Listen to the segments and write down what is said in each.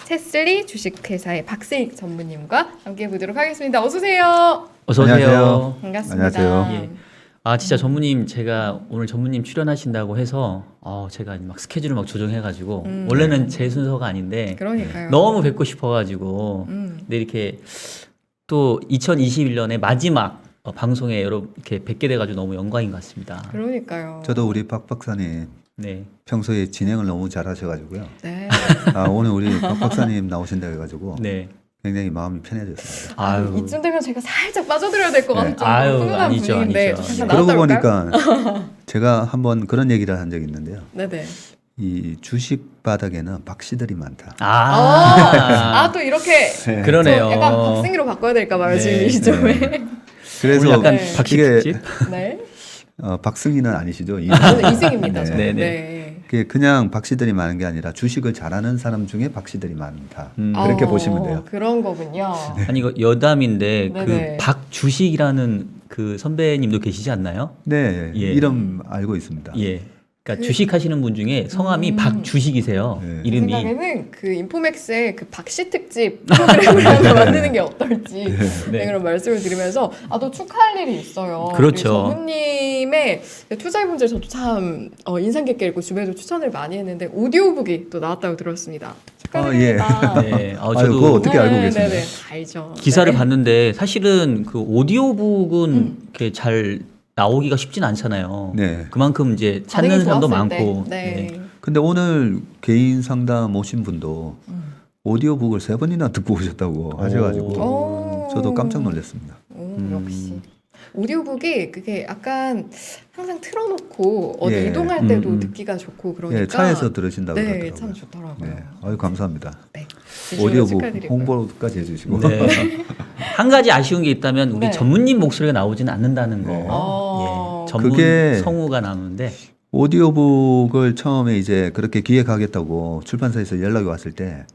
체슬리 주식회사의 박세익 전무님과 함께 보도록 하겠습니다. 어서 오세요. 어서 오세요. 안녕하세요. 반갑습니다. 안녕하세요. 예. 아 진짜 전무님 제가 오늘 전무님 출연하신다고 해서 제가 막 스케줄을 막 조정해가지고 원래는 제 순서가 아닌데 그러니까요. 너무 뵙고 싶어가지고 근데 이렇게 또 2021년의 마지막 방송에 여러분 이렇게 뵙게 돼가지고 너무 영광인 것 같습니다. 그러니까요. 저도 우리 박 박사님 네. 평소에 진행을 너무 잘하셔가지고요. 네. 오늘 우리 박 박사님 나오신다 해가지고 네. 굉장히 마음이 편해졌습니다. 아유. 이쯤 되면 제가 살짝 빠져들어야 될 것 네. 같은 아유, 정도로 훈훈한 아니죠, 분위기인데 아니죠. 잠깐 그러고 나왔다 올까요? 보니까 제가 한번 그런 얘기를 한 적이 있는데요. 네네. 이 주식 바닥에는 박씨들이 많다. 또 이렇게 네. 그러네요. 저 약간 박승희로 바꿔야 될까 봐요. 네, 지금 이 시점에. 그래서 오늘 약간 네. 박씨 이게 특집. 네. 박승희는 아니시죠? 저는 이승입니다. 네. 저는. 네, 네. 네. 그게 그냥 박씨들이 많은 게 아니라 주식을 잘하는 사람 중에 박씨들이 많다. 그렇게 보시면 돼요. 그런 거군요. 아니 이거 여담인데 네네. 그 박주식이라는 그 선배님도 계시지 않나요? 네, 예. 이름 알고 있습니다. 예. 그러니까 주식하시는 분 중에 성함이 박주식이세요. 네. 제 이름이. 생각에는 그 인포맥스의 그 박씨 특집 프로그램을 하나 만드는 게 어떨지 네. 그런 말씀을 드리면서 또 축하할 일이 있어요. 그렇죠. 우리 전무님의 투자해 본 적 저도 참 인상 깊게 읽고 주변에도 추천을 많이 했는데 오디오북이 또 나왔다고 들었습니다. 축하드립니다. 네. 아유, 저도 그거 어떻게 알고 계시나요? 네네, 다 알죠. 기사를 네. 봤는데 사실은 그 오디오북은 이렇게 잘 나오기가 쉽진 않잖아요. 네. 그만큼 이제 찾는 반응이 사람도 좋았을 많고. 때. 네. 근데 오늘 개인 상담 오신 분도 오디오북을 3번이나 듣고 오셨다고 하셔가지고 오. 저도 깜짝 놀랐습니다. 역시 오디오북이 그게 약간 항상 틀어놓고 어디 예. 이동할 때도 듣기가 좋고 그러니까 예, 차에서 들으신다고 네, 그러더라고요. 참 좋더라고요. 네, 아유 감사합니다. 네, 진심으로 오디오북 축하드리고요. 홍보까지 해주시고. 네. 한 가지 아쉬운 게 있다면 우리 네. 전무님 목소리가 나오지는 않는다는 거. 네. 예. 전문 그게- 성우가 나오는데. 오디오북을 처음에 이제 그렇게 기획하겠다고 출판사에서 연락이 왔을 때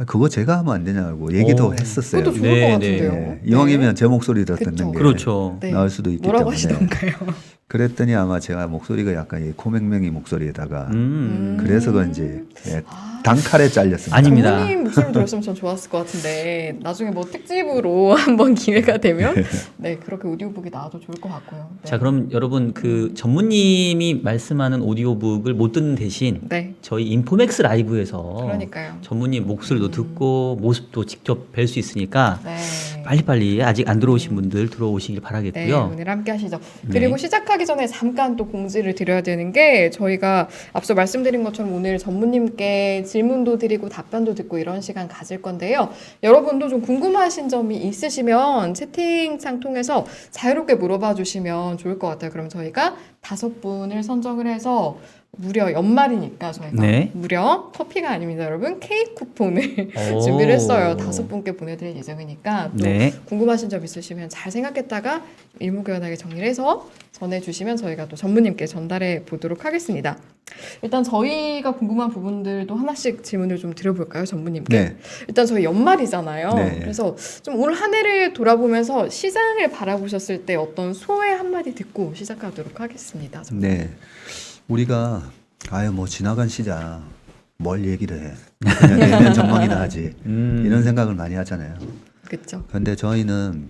그거 제가 하면 안 되냐고 얘기도 오. 했었어요. 그것도 좋을 네, 것 네. 같은데요. 네, 이왕이면 제 목소리를 그쵸. 듣는 게 그렇죠. 네. 나을 수도 있기 뭐라고 때문에 하시던가요? 그랬더니 아마 제가 목소리가 약간 이 코맹맹이 목소리에다가 음. 그래서 그런지 예, 단칼에 잘렸습니다. 아닙니다. 전무님 목소리 들었으면 전 좋았을 것 같은데 나중에 뭐 특집으로 한번 기회가 되면 네 그렇게 오디오북이 나와도 좋을 것 같고요. 네. 자, 그럼 여러분 그 전무님이 말씀하는 오디오북을 못 듣는 대신 네, 저희 인포맥스 라이브에서 그러니까요. 전무님 목소리도 듣고 모습도 직접 뵐 수 있으니까 네. 빨리빨리 아직 안 들어오신 분들 들어오시길 네, 바라겠고요. 오늘 함께 하시죠. 네. 그리고 시작하기 전에 잠깐 또 공지를 드려야 되는 게 저희가 앞서 말씀드린 것처럼 오늘 전무님께 질문도 드리고 답변도 듣고 이런 시간 가질 건데요. 여러분도 좀 궁금하신 점이 있으시면 채팅창 통해서 자유롭게 물어봐 주시면 좋을 것 같아요. 그럼 저희가 5분을 선정을 해서 무려 연말이니까 저희가 네. 무려 커피가 아닙니다, 여러분. 케이크 쿠폰을 오. 준비를 했어요. 5분께 보내드릴 예정이니까 또 네. 궁금하신 점 있으시면 잘 생각했다가 일목요연하게 정리를 해서 전해주시면 저희가 또 전무님께 전달해 보도록 하겠습니다. 일단 저희가 궁금한 부분들도 하나씩 질문을 좀 드려볼까요, 전무님께? 네. 일단 저희 연말이잖아요. 네. 그래서 좀 올 한 해를 돌아보면서 시장을 바라보셨을 때 어떤 소회 한마디 듣고 시작하도록 하겠습니다. 전무님. 네. 우리가 뭐 지나간 시장 뭘 얘기를 해. 그냥 내년 전망이나 하지. 이런 생각을 많이 하잖아요. 그렇죠. 근데 저희는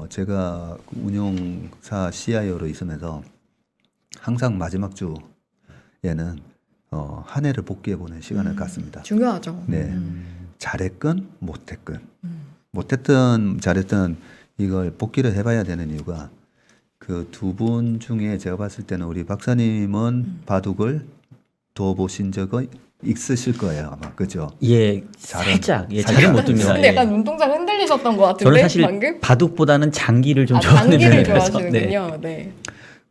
제가 운용사 CIO로 있으면서 항상 마지막 주에는 한 해를 복귀해보는 시간을 갖습니다. 중요하죠. 네. 잘했건 못했건 못했든 잘했든 이걸 복귀를 해봐야 되는 이유가 그 두 분 중에 제가 봤을 때는 우리 박사님은 바둑을 둬보신 적은 있으실 거예요 아마 그죠? 예, 살짝 잘은 못 둡니다. 근데 예. 약간 눈동자 흔들리셨던 것 같은데 저는 사실 방금? 바둑보다는 장기를 좀 좋아하는 장기를 편이라서. 네. 좋아하시는군요. 네.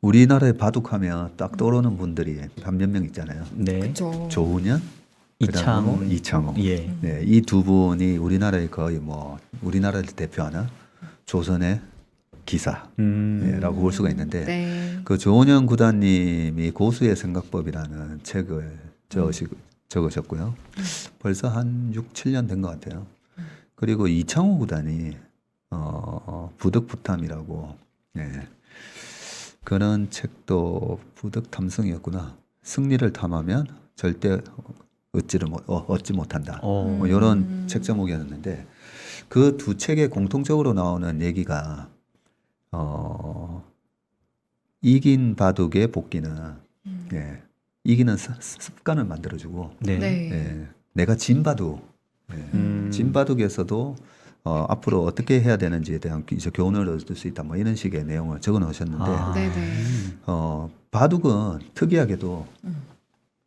우리나라에 바둑하면 딱 떠오르는 분들이 몇 명 있잖아요. 네. 그렇죠. 조훈현, 그다음에 이창호. 예. 네, 이 두 분이 우리나라의 거의 우리나라를 대표하는 조선의 기사라고 볼 수가 있는데 네. 그 조은현 구단님이 고수의 생각법이라는 책을 적으셨고요. 벌써 한 6, 7년 된 것 같아요. 그리고 이창호 구단이 부득부탐이라고 그런 책도 부득탐승이었구나. 승리를 탐하면 절대 얻지 못한다. 어. 뭐 이런 책 제목이었는데 그 두 책에 공통적으로 나오는 얘기가 이긴 바둑의 복귀는 예, 이기는 습관을 만들어주고 네. 네. 예, 내가 진 바둑 진 바둑에서도 앞으로 어떻게 해야 되는지에 대한 이제 교훈을 얻을 수 있다 뭐 이런 식의 내용을 적어 놓으셨는데 아. 네네. 바둑은 특이하게도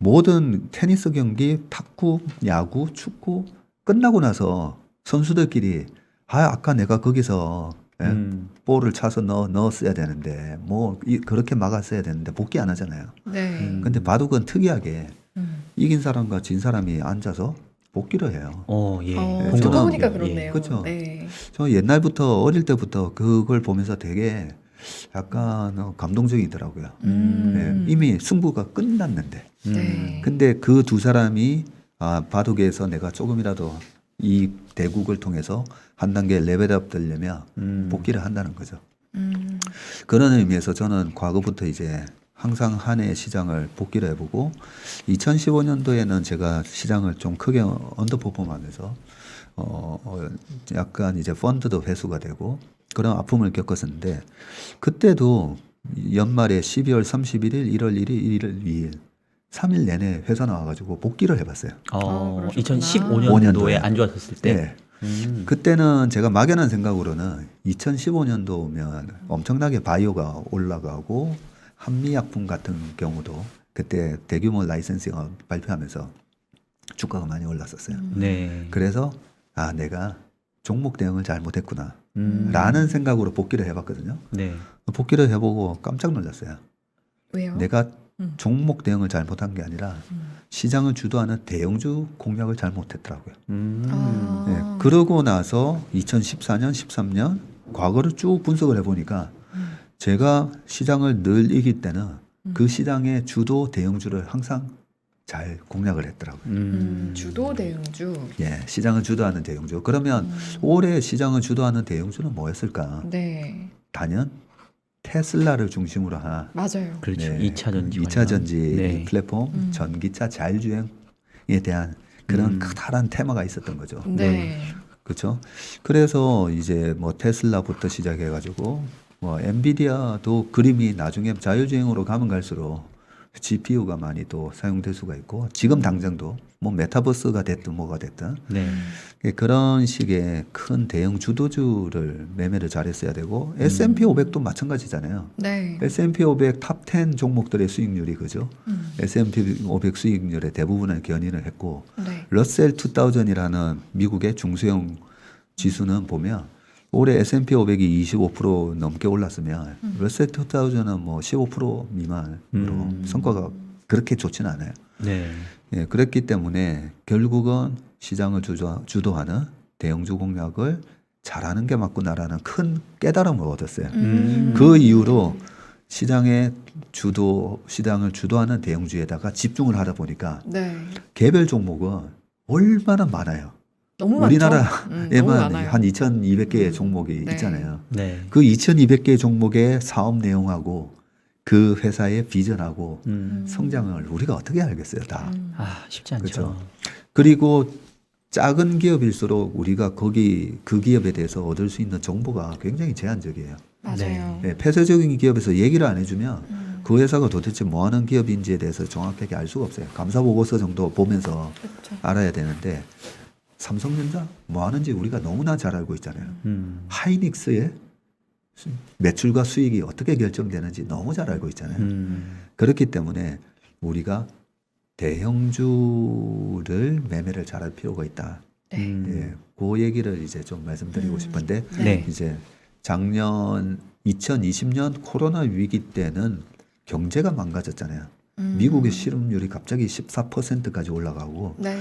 모든 테니스 경기, 탁구, 야구, 축구 끝나고 나서 선수들끼리 아까 내가 거기서 예, 볼을 차서 넣었어야 되는데 그렇게 막았어야 되는데 복귀 안 하잖아요. 네. 근데 바둑은 특이하게 이긴 사람과 진 사람이 앉아서 복귀를 해요. 예. 듣고 저는- 보니까 예. 그렇네요. 그쵸. 네. 저 옛날부터 어릴 때부터 그걸 보면서 되게 약간 감동적이더라고요. 예, 이미 승부가 끝났는데. 네. 근데 그 두 사람이 바둑에서 내가 조금이라도 이 대국을 통해서 한 단계 레벨업 되려면 복귀를 한다는 거죠. 그런 의미에서 저는 과거부터 이제 항상 한 해 시장을 복귀를 해보고 2015년도에는 제가 시장을 좀 크게 언더퍼폼하면서 약간 이제 펀드도 회수가 되고 그런 아픔을 겪었었는데 그때도 연말에 12월 31일, 1월 1일, 1월 2일 3일 내내 회사 나와가지고 복귀를 해봤어요. 그러셨구나. 2015년도에 안 좋았었을 때. 네. 그때는 제가 막연한 생각으로는 2015년도면 엄청나게 바이오가 올라가고 한미약품 같은 경우도 그때 대규모 라이센싱을 발표하면서 주가가 많이 올랐었어요. 네. 그래서 내가 종목 대응을 잘못했구나 라는 생각으로 복귀를 해봤거든요. 네. 복귀를 해보고 깜짝 놀랐어요. 왜요? 내가 종목 대응을 잘못한 게 아니라 시장을 주도하는 대형주 공략을 잘못했더라고요. 네, 그러고 나서 2014년, 13년 과거를 쭉 분석을 해보니까 제가 시장을 늘 이길 때는 그 시장의 주도 대형주를 항상 잘 공략을 했더라고요. 주도 대응주. 예, 시장을 주도하는 대형주. 그러면 올해 시장을 주도하는 대형주는 뭐였을까? 네. 단연 테슬라를 중심으로 한 맞아요. 그렇죠. 네, 2차 전지. 2차 전지 네. 플랫폼, 전기차 자율주행에 대한 그런 커다란 테마가 있었던 거죠. 네. 그렇죠. 그래서 이제 뭐 테슬라부터 시작해가지고 뭐 엔비디아도 그림이 나중에 자율주행으로 가면 갈수록 GPU가 많이 또 사용될 수가 있고 지금 당장도 뭐 메타버스가 됐든 뭐가 됐든 네. 그런 식의 큰 대형 주도주를 매매를 잘했어야 되고 S&P 500도 마찬가지잖아요. 네. S&P 500 탑 10 종목들의 수익률이 그죠? S&P 500 수익률의 대부분을 견인을 했고 네. 러셀 2000이라는 미국의 중소형 지수는 보면 올해 S&P 500이 25% 넘게 올랐으면 러셀 2000은 뭐 15% 미만으로 성과가 그렇게 좋지는 않아요. 네. 예, 그랬기 때문에 결국은 시장을 주도하는 대형주 공략을 잘하는 게 맞구나라는 큰 깨달음을 얻었어요. 그 이후로 시장을 주도하는 대형주에다가 집중을 하다 보니까 네. 개별 종목은 얼마나 많아요. 너무 많죠. 너무 우리나라에만 많아요. 한 2,200개의 종목이 네. 있잖아요. 네. 그 2,200개의 종목의 사업 내용하고 그 회사의 비전하고 성장을 우리가 어떻게 알겠어요, 다. 쉽지 않죠. 그렇죠. 그리고 작은 기업일수록 우리가 그 기업에 대해서 얻을 수 있는 정보가 굉장히 제한적이에요. 맞아요. 네, 폐쇄적인 기업에서 얘기를 안 해주면 그 회사가 도대체 뭐 하는 기업인지에 대해서 정확하게 알 수가 없어요. 감사 보고서 정도 보면서 그렇죠. 알아야 되는데 삼성전자 뭐 하는지 우리가 너무나 잘 알고 있잖아요. 하이닉스의 매출과 수익이 어떻게 결정되는지 너무 잘 알고 있잖아요. 그렇기 때문에 우리가 대형주를 매매를 잘할 필요가 있다. 네. 예, 그 얘기를 이제 좀 말씀드리고 싶은데 네. 이제 작년 2020년 코로나 위기 때는 경제가 망가졌잖아요. 미국의 실업률이 갑자기 14%까지 올라가고 네.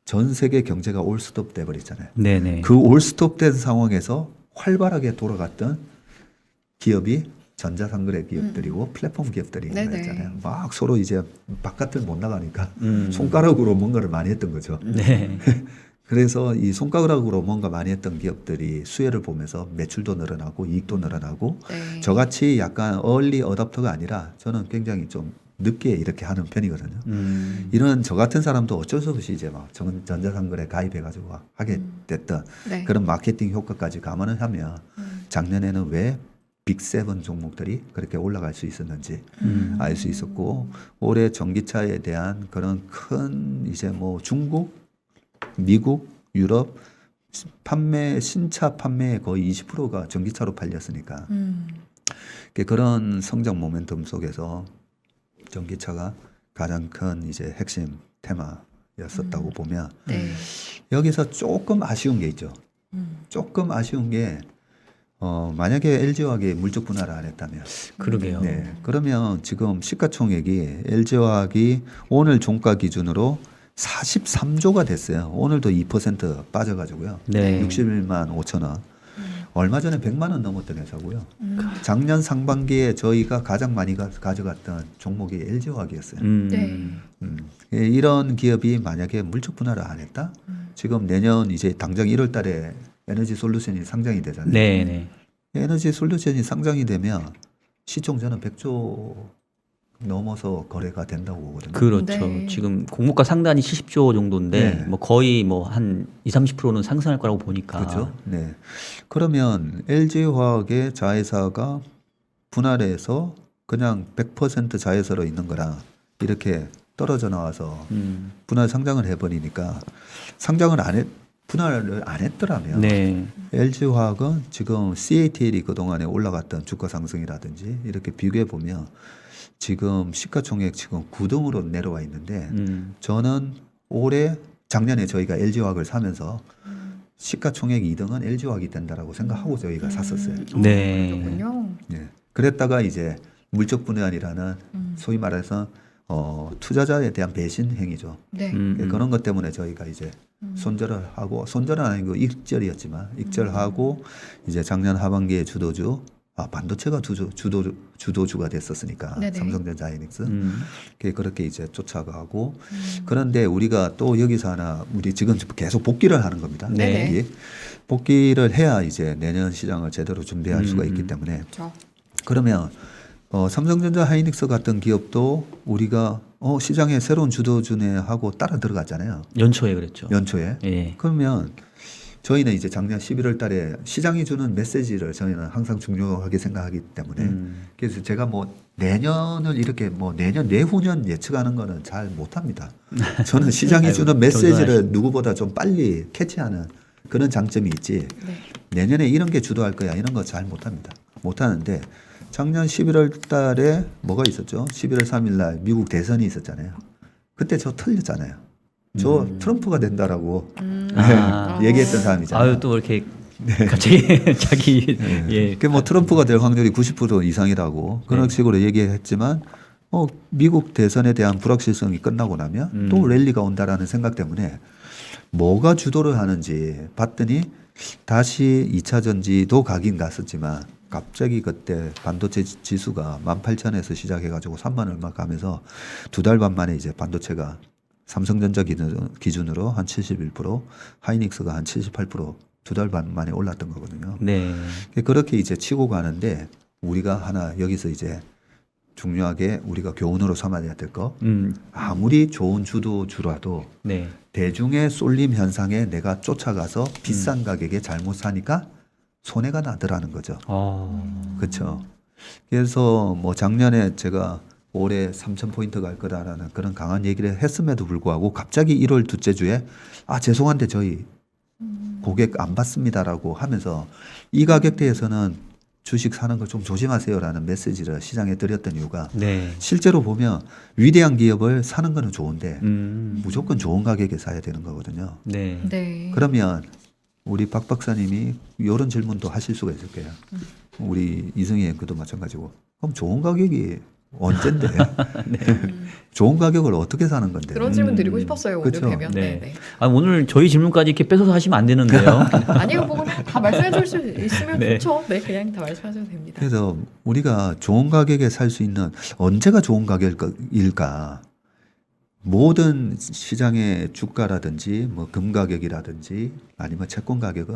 전 세계 경제가 올스톱 돼 버렸잖아요. 네네. 그 올스톱된 상황에서 활발하게 돌아갔던 기업이 전자상거래 기업들이고 플랫폼 기업들이 네네. 있잖아요. 막 서로 이제 바깥을 못 나가니까 손가락으로 뭔가를 많이 했던 거죠. 네. 그래서 이 손가락으로 뭔가 많이 했던 기업들이 수혜를 보면서 매출도 늘어나고 이익도 늘어나고 네. 저같이 약간 얼리 어답터가 아니라 저는 굉장히 좀 늦게 이렇게 하는 편이거든요. 이런 저 같은 사람도 어쩔 수 없이 이제 막 전자상거래 가입해가지고 하게 됐던 네. 그런 마케팅 효과까지 감안을 하면 작년에는 왜 빅7 종목들이 그렇게 올라갈 수 있었는지 알 수 있었고 올해 전기차에 대한 그런 큰 이제 뭐 중국, 미국, 유럽 신차 판매의 거의 20%가 전기차로 팔렸으니까 그런 성장 모멘텀 속에서 전기차가 가장 큰 이제 핵심 테마였었다고 보면 네. 여기서 조금 아쉬운 게 있죠. 조금 아쉬운 게 만약에 LG화학이 물적 분할을 안 했다면 그러게요. 네, 그러면 지금 시가총액이 LG화학이 오늘 종가 기준으로 43조가 됐어요. 오늘도 2% 빠져가지고요. 네. 61만 5천 원. 얼마 전에 100만 원 넘었던 회사고요. 작년 상반기에 저희가 가장 많이 가져갔던 종목이 LG화학이었어요. 네. 예, 이런 기업이 만약에 물적 분할을 안 했다? 지금 내년 이제 당장 1월 달에 에너지 솔루션이 상장이 되잖아요. 네, 네. 에너지 솔루션이 상장이 되면 시총 저는 100조 넘어서 거래가 된다고 보거든요. 그렇죠. 네. 지금 공모가 상단이 70조 정도인데 네. 뭐 거의 뭐 한 20-30%는 상승할 거라고 보니까. 그렇죠. 네. 그러면 LG화학의 자회사가 분할해서 그냥 100% 자회사로 있는 거랑 이렇게 떨어져 나와서 분할 상장을 해버리니까 분할을 안 했더라면 네. LG화학은 지금 CATL이 그동안에 올라갔던 주가 상승이라든지 이렇게 비교해 보면 지금 시가총액 지금 9등으로 내려와 있는데 저는 작년에 저희가 LG화학을 사면서 시가총액 2등은 LG화학이 된다라고 생각하고 저희가 샀었어요. 네. 그렇군요. 네. 그랬다가 이제 물적 분할이라는 소위 말해서 투자자에 대한 배신 행위죠. 네. 그런 것 때문에 저희가 이제 손절을 하고 손절은 아니고 익절이었지만 익절하고 이제 작년 하반기에 반도체가 주도주가 됐었으니까 네네. 삼성전자 하이닉스 그렇게 이제 쫓아가고 그런데 우리가 또 여기서 우리 지금 계속 복귀를 하는 겁니다. 네. 여기. 복귀를 해야 이제 내년 시장을 제대로 준비할 수가 있기 때문에 그렇죠. 그러면 삼성전자 하이닉스 같은 기업도 우리가 시장에 새로운 주도주네 하고 따라 들어갔잖아요. 연초에 그랬죠. 연초에. 예. 그러면 저희는 이제 작년 11월 달에 시장이 주는 메시지를 저희는 항상 중요하게 생각하기 때문에 그래서 제가 뭐 내년을 이렇게 뭐 내년 내후년 예측하는 거는 잘 못합니다. 저는 시장이 주는 메시지를 누구보다 좀 빨리 캐치하는 그런 장점이 있지. 네. 내년에 이런 게 주도할 거야 이런 거 잘 못합니다. 못하는데 작년 11월 달에 뭐가 있었죠? 11월 3일 날 미국 대선이 있었잖아요. 그때 저 틀렸잖아요. 저 트럼프가 된다라고 얘기했던 사람이잖아요. 아유 또 이렇게 갑자기 자기 예. 뭐 트럼프가 될 확률이 90% 이상이라고 그런 식으로 얘기했지만 미국 대선에 대한 불확실성이 끝나고 나면 또 랠리가 온다라는 생각 때문에 뭐가 주도를 하는지 봤더니 다시 2차 전지도 가긴 갔었지만 갑자기 그때 반도체 지수가 18,000에서 시작해가지고 3만 얼마 가면서 2달 반 만에 이제 반도체가 삼성전자 기준으로 한 71%, 하이닉스가 한 78% 2달 반 만에 올랐던 거거든요. 네. 그렇게 이제 치고 가는데 우리가 하나 여기서 이제 중요하게 우리가 교훈으로 삼아야 될 거. 아무리 좋은 주도주라도 네. 대중의 쏠림 현상에 내가 쫓아가서 비싼 가격에 잘못 사니까 손해가 나더라는 거죠. 그렇죠. 그래서 뭐 작년에 제가 올해 3,000포인트 갈 거다라는 그런 강한 얘기를 했음에도 불구하고 갑자기 1월 둘째 주에 죄송한데 저희 고객 안 받습니다라고 하면서 이 가격대에서는 주식 사는 걸 좀 조심하세요라는 메시지를 시장에 드렸던 이유가 네. 실제로 보면 위대한 기업을 사는 거는 좋은데 무조건 좋은 가격에 사야 되는 거거든요. 네. 네. 그러면 우리 박 박사님이 이런 질문도 하실 수가 있을 거예요. 우리 이승희 앵커도 마찬가지고 그럼 좋은 가격이 언젠데 좋은 가격을 어떻게 사는 건데 그런 질문 드리고 싶었어요. 오늘 그쵸? 뵈면. 네. 네. 오늘 저희 질문까지 이렇게 뺏어서 하시면 안 되는데요. 아니요, 뭐 그냥 다 말씀해 줄 수 있으면 네. 좋죠. 네, 그냥 다 말씀하셔도 됩니다. 그래서 우리가 좋은 가격에 살 수 있는 언제가 좋은 가격일까? 모든 시장의 주가라든지 뭐 금 가격이라든지 아니면 채권 가격은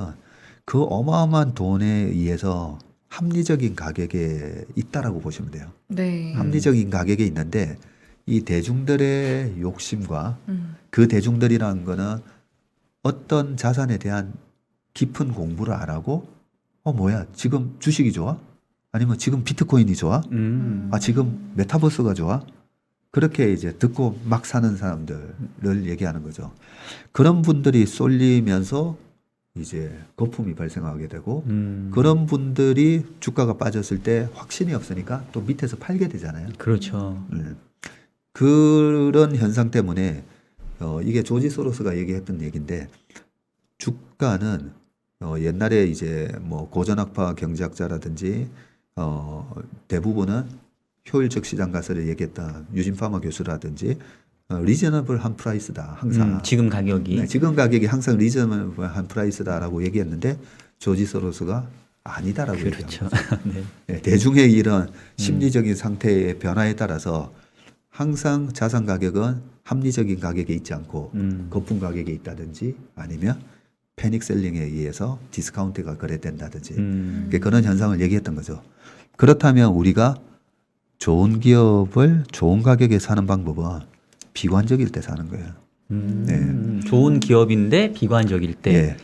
그 어마어마한 돈에 의해서 합리적인 가격에 있다라고 보시면 돼요. 네. 합리적인 가격에 있는데 이 대중들의 욕심과 그 대중들이라는 거는 어떤 자산에 대한 깊은 공부를 안 하고 뭐야 지금 주식이 좋아? 아니면 지금 비트코인이 좋아? 지금 메타버스가 좋아? 그렇게 이제 듣고 막 사는 사람들을 얘기하는 거죠. 그런 분들이 쏠리면서 이제 거품이 발생하게 되고 그런 분들이 주가가 빠졌을 때 확신이 없으니까 또 밑에서 팔게 되잖아요. 그렇죠. 그런 현상 때문에 이게 조지 소로스가 얘기했던 얘기인데 주가는 옛날에 이제 뭐 고전학파 경제학자라든지 대부분은 효율적 시장 가설을 얘기했던 유진 파머 교수라든지 리저너블한 프라이스다 항상 지금 가격이. 네, 지금 가격이 항상 리저너블한 프라이스다라고 얘기했는데 조지 소로스가 아니다라고 그렇죠. 얘기합니다. 네. 네, 대중의 이런 심리적인 상태의 변화에 따라서 항상 자산 가격은 합리적인 가격에 있지 않고 거품 가격에 있다든지 아니면 패닉 셀링에 의해서 디스카운트가 거래된다든지 그런 현상을 얘기했던 거죠. 그렇다면 우리가 좋은 기업을 좋은 가격에 사는 방법은 비관적일 때 사는 거예요. 네. 좋은 기업인데 비관적일 때. 네.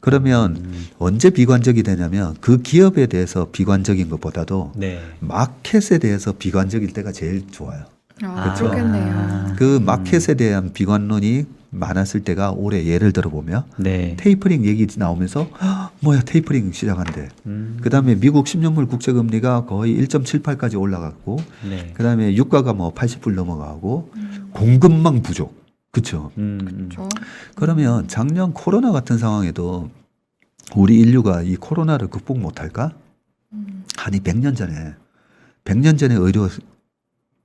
그러면 언제 비관적이 되냐면 그 기업에 대해서 비관적인 것보다도 네. 마켓에 대해서 비관적일 때가 제일 좋아요. 그렇죠. 그렇겠네요. 그 마켓에 대한 비관론이 많았을 때가 올해 예를 들어 보면 네. 테이퍼링 얘기 나오면서 뭐야 테이퍼링 시작한대. 그다음에 미국 10년물 국채금리가 거의 1.78까지 올라갔고 네. 그다음에 유가가 뭐 80불 넘어가고 공급망 부족. 그렇죠. 그렇죠. 그러면 작년 코로나 같은 상황에도 우리 인류가 이 코로나를 극복 못할까? 아니 100년 전에 의료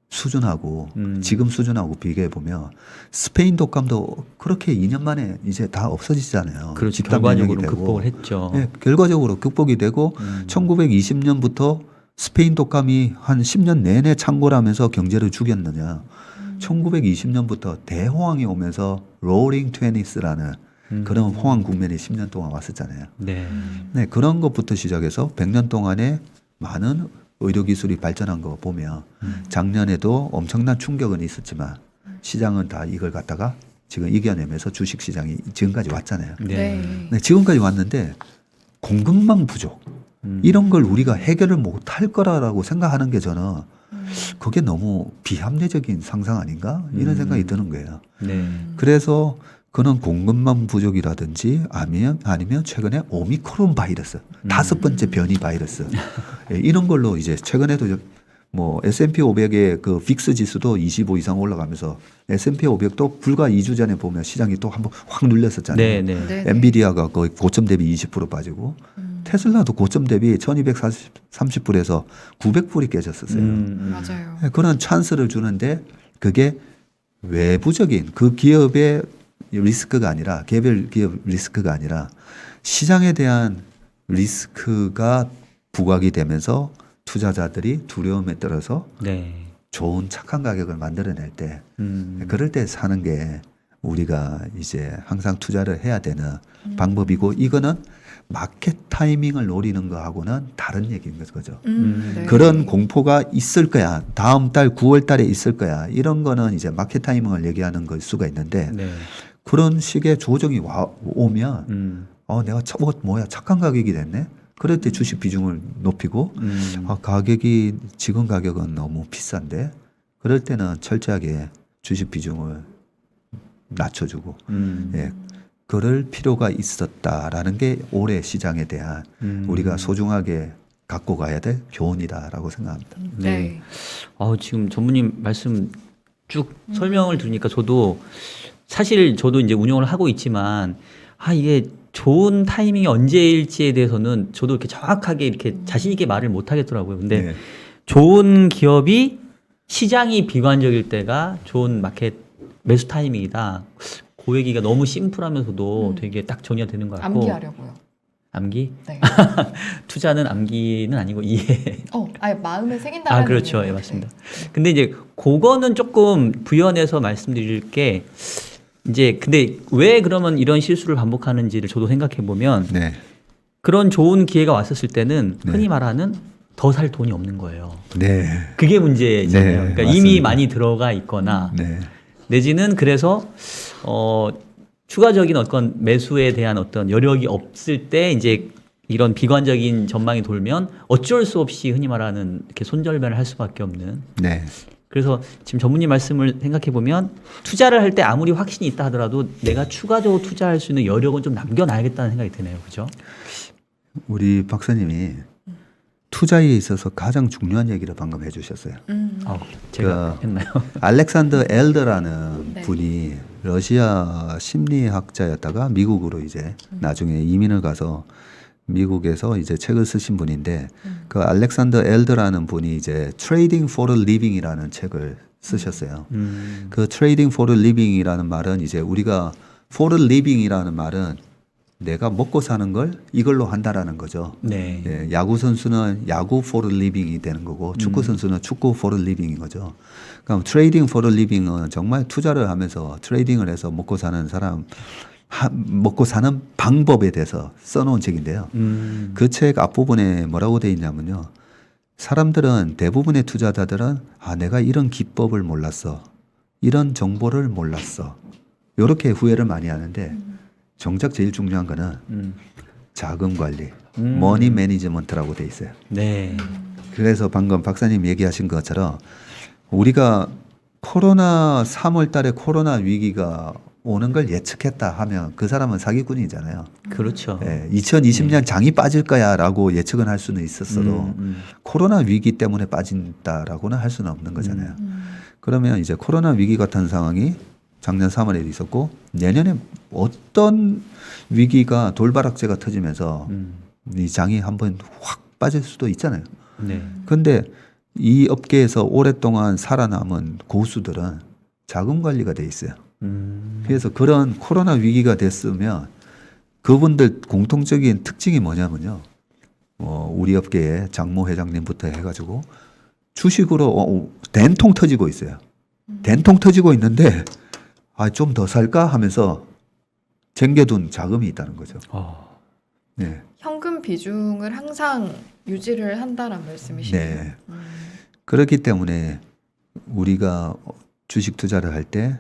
수준하고 지금 수준하고 비교해 보면 스페인 독감도 그렇게 2년 만에 이제 다 없어지잖아요. 그렇죠. 집단 결과적으로 면역이 되고. 극복을 했죠. 네, 결과적으로 극복이 되고 1920년부터 스페인 독감이 한 10년 내내 창궐하면서 경제를 죽였느냐. 1920년부터 대호황이 오면서 로링 트웬티스라는 그런 호황 국면이 10년 동안 왔었잖아요. 네. 네, 그런 것부터 시작해서 100년 동안에 많은 의료기술이 발전한 거 보면 작년에도 엄청난 충격은 있었지만 시장은 다 이걸 갖다가 지금 이겨내면서 주식시장이 지금까지 왔잖아요. 네. 네, 지금까지 왔는데 공급망 부족 이런 걸 우리가 해결을 못할 거라고 생각하는 게 저는 그게 너무 비합리적인 상상 아닌가 이런 생각이 드는 거예요. 네. 그래서 그런 공급망 부족이라든지 아니면 최근에 오미크론 바이러스 5번째 변이 바이러스 예, 이런 걸로 이제 최근에도 뭐 S&P 500의 그 빅스 지수도 25 이상 올라가면서 S&P 500도 불과 2주 전에 보면 시장이 또 한번 확 눌렸었잖아요. 네. 네. 네. 엔비디아가 거의 고점 대비 20% 빠지고 테슬라도 고점 대비 1230불에서 900불이 깨졌었어요. 맞아요. 네, 그런 찬스를 주는데 그게 외부적인 그 기업의 리스크가 아니라 개별 기업 리스크가 아니라 시장에 대한 리스크가 부각이 되면서 투자자들이 두려움에 떨어서 네. 좋은 착한 가격을 만들어낼 때 그럴 때 사는 게 우리가 이제 항상 투자를 해야 되는 방법이고 이거는 마켓 타이밍을 노리는 거하고는 다른 얘기인 거죠. 네. 그런 공포가 있을 거야. 다음 달 9월 달에 있을 거야. 이런 거는 이제 마켓 타이밍을 얘기하는 걸 수가 있는데 네. 그런 식의 조정이 오면 내가 뭐야 착한 가격이 됐네. 그럴 때 주식 비중을 높이고 가격이 지금 가격은 너무 비싼데 그럴 때는 철저하게 주식 비중을 낮춰주고 예, 그럴 필요가 있었다라는 게 올해 시장에 대한 우리가 소중하게 갖고 가야 될 교훈이다라고 생각합니다. 네. 지금 전무님 말씀 쭉 설명을 들으니까 저도 사실 저도 이제 운영을 하고 있지만 이게 좋은 타이밍이 언제일지에 대해서는 저도 이렇게 정확하게 이렇게 자신 있게 말을 못 하겠더라고요. 근데 네. 좋은 기업이 시장이 비관적일 때가 좋은 마켓 매수 타이밍이다. 그 얘기가 너무 심플하면서도 되게 딱 정리가 되는 것 같고. 암기하려고요. 암기? 네. 투자는 암기는 아니고 이해. 아니 마음에 새긴다는 그렇죠. 의미로. 예, 맞습니다. 네. 근데 이제 그거는 조금 부연해서 말씀드릴 게 이제 근데 왜 그러면 이런 실수를 반복하는지를 저도 생각해 보면 네. 그런 좋은 기회가 왔었을 때는 네. 흔히 말하는 더 살 돈이 없는 거예요. 네. 그게 문제잖아요. 네, 그러니까 맞습니다. 이미 많이 들어가 있거나 네. 내지는 그래서 추가적인 어떤 매수에 대한 어떤 여력이 없을 때 이제 이런 비관적인 전망이 돌면 어쩔 수 없이 흔히 말하는 이렇게 손절매를 할 수밖에 없는. 네. 그래서 지금 전문님 말씀을 생각해 보면 투자를 할 때 아무리 확신이 있다 하더라도 내가 추가적으로 투자할 수 있는 여력은 좀 남겨놔야겠다는 생각이 드네요. 그죠? 우리 박사님이 투자에 있어서 가장 중요한 얘기를 방금 해주셨어요. 제가 했나요? 알렉산더 엘더라는 네. 분이 러시아 심리학자였다가 미국으로 이제 나중에 이민을 가서 미국에서 이제 책을 쓰신 분인데 그 알렉산더 엘더라는 분이 이제 Trading for a Living이라는 책을 쓰셨어요. 그 Trading for a Living이라는 말은 이제 우리가 for a Living이라는 말은 내가 먹고 사는 걸 이걸로 한다라는 거죠. 네. 예, 야구 선수는 야구 for a living이 되는 거고 축구 선수는 축구 for a living인 거죠. 그럼 trading for a living은 정말 투자를 하면서 트레이딩을 해서 먹고 사는 사람 먹고 사는 방법에 대해서 써놓은 책인데요. 그 책 앞부분에 뭐라고 돼 있냐면요. 사람들은 대부분의 투자자들은 내가 이런 기법을 몰랐어. 이런 정보를 몰랐어. 이렇게 후회를 많이 하는데 정작 제일 중요한 거는 자금 관리, 머니 매니지먼트라고 돼 있어요. 네. 그래서 방금 박사님 얘기하신 것처럼 우리가 코로나 3월 달에 코로나 위기가 오는 걸 예측했다 하면 그 사람은 사기꾼이잖아요. 그렇죠. 예, 2020년 장이 빠질 거야라고 예측은 할 수는 있었어도 코로나 위기 때문에 빠진다라고는 할 수는 없는 거잖아요. 그러면 이제 코로나 위기 같은 상황이 작년 3월에 있었고 내년에 어떤 위기가 돌발악재가 터지면서 이 장이 한번 확 빠질 수도 있잖아요. 네. 그런데 이 업계에서 오랫동안 살아남은 고수들은 자금 관리가 돼 있어요. 그래서 그런 코로나 위기가 됐으면 그분들 공통적인 특징이 뭐냐면요. 우리 업계의 장모 회장님부터 해가지고 주식으로 된통 터지고 있어요. 된통 터지고 있는데 좀 더 살까 하면서 쟁겨둔 자금이 있다는 거죠. 네. 현금 비중을 항상 유지를 한다는 말씀이시네요. 네. 그렇기 때문에 우리가 주식 투자를 할 때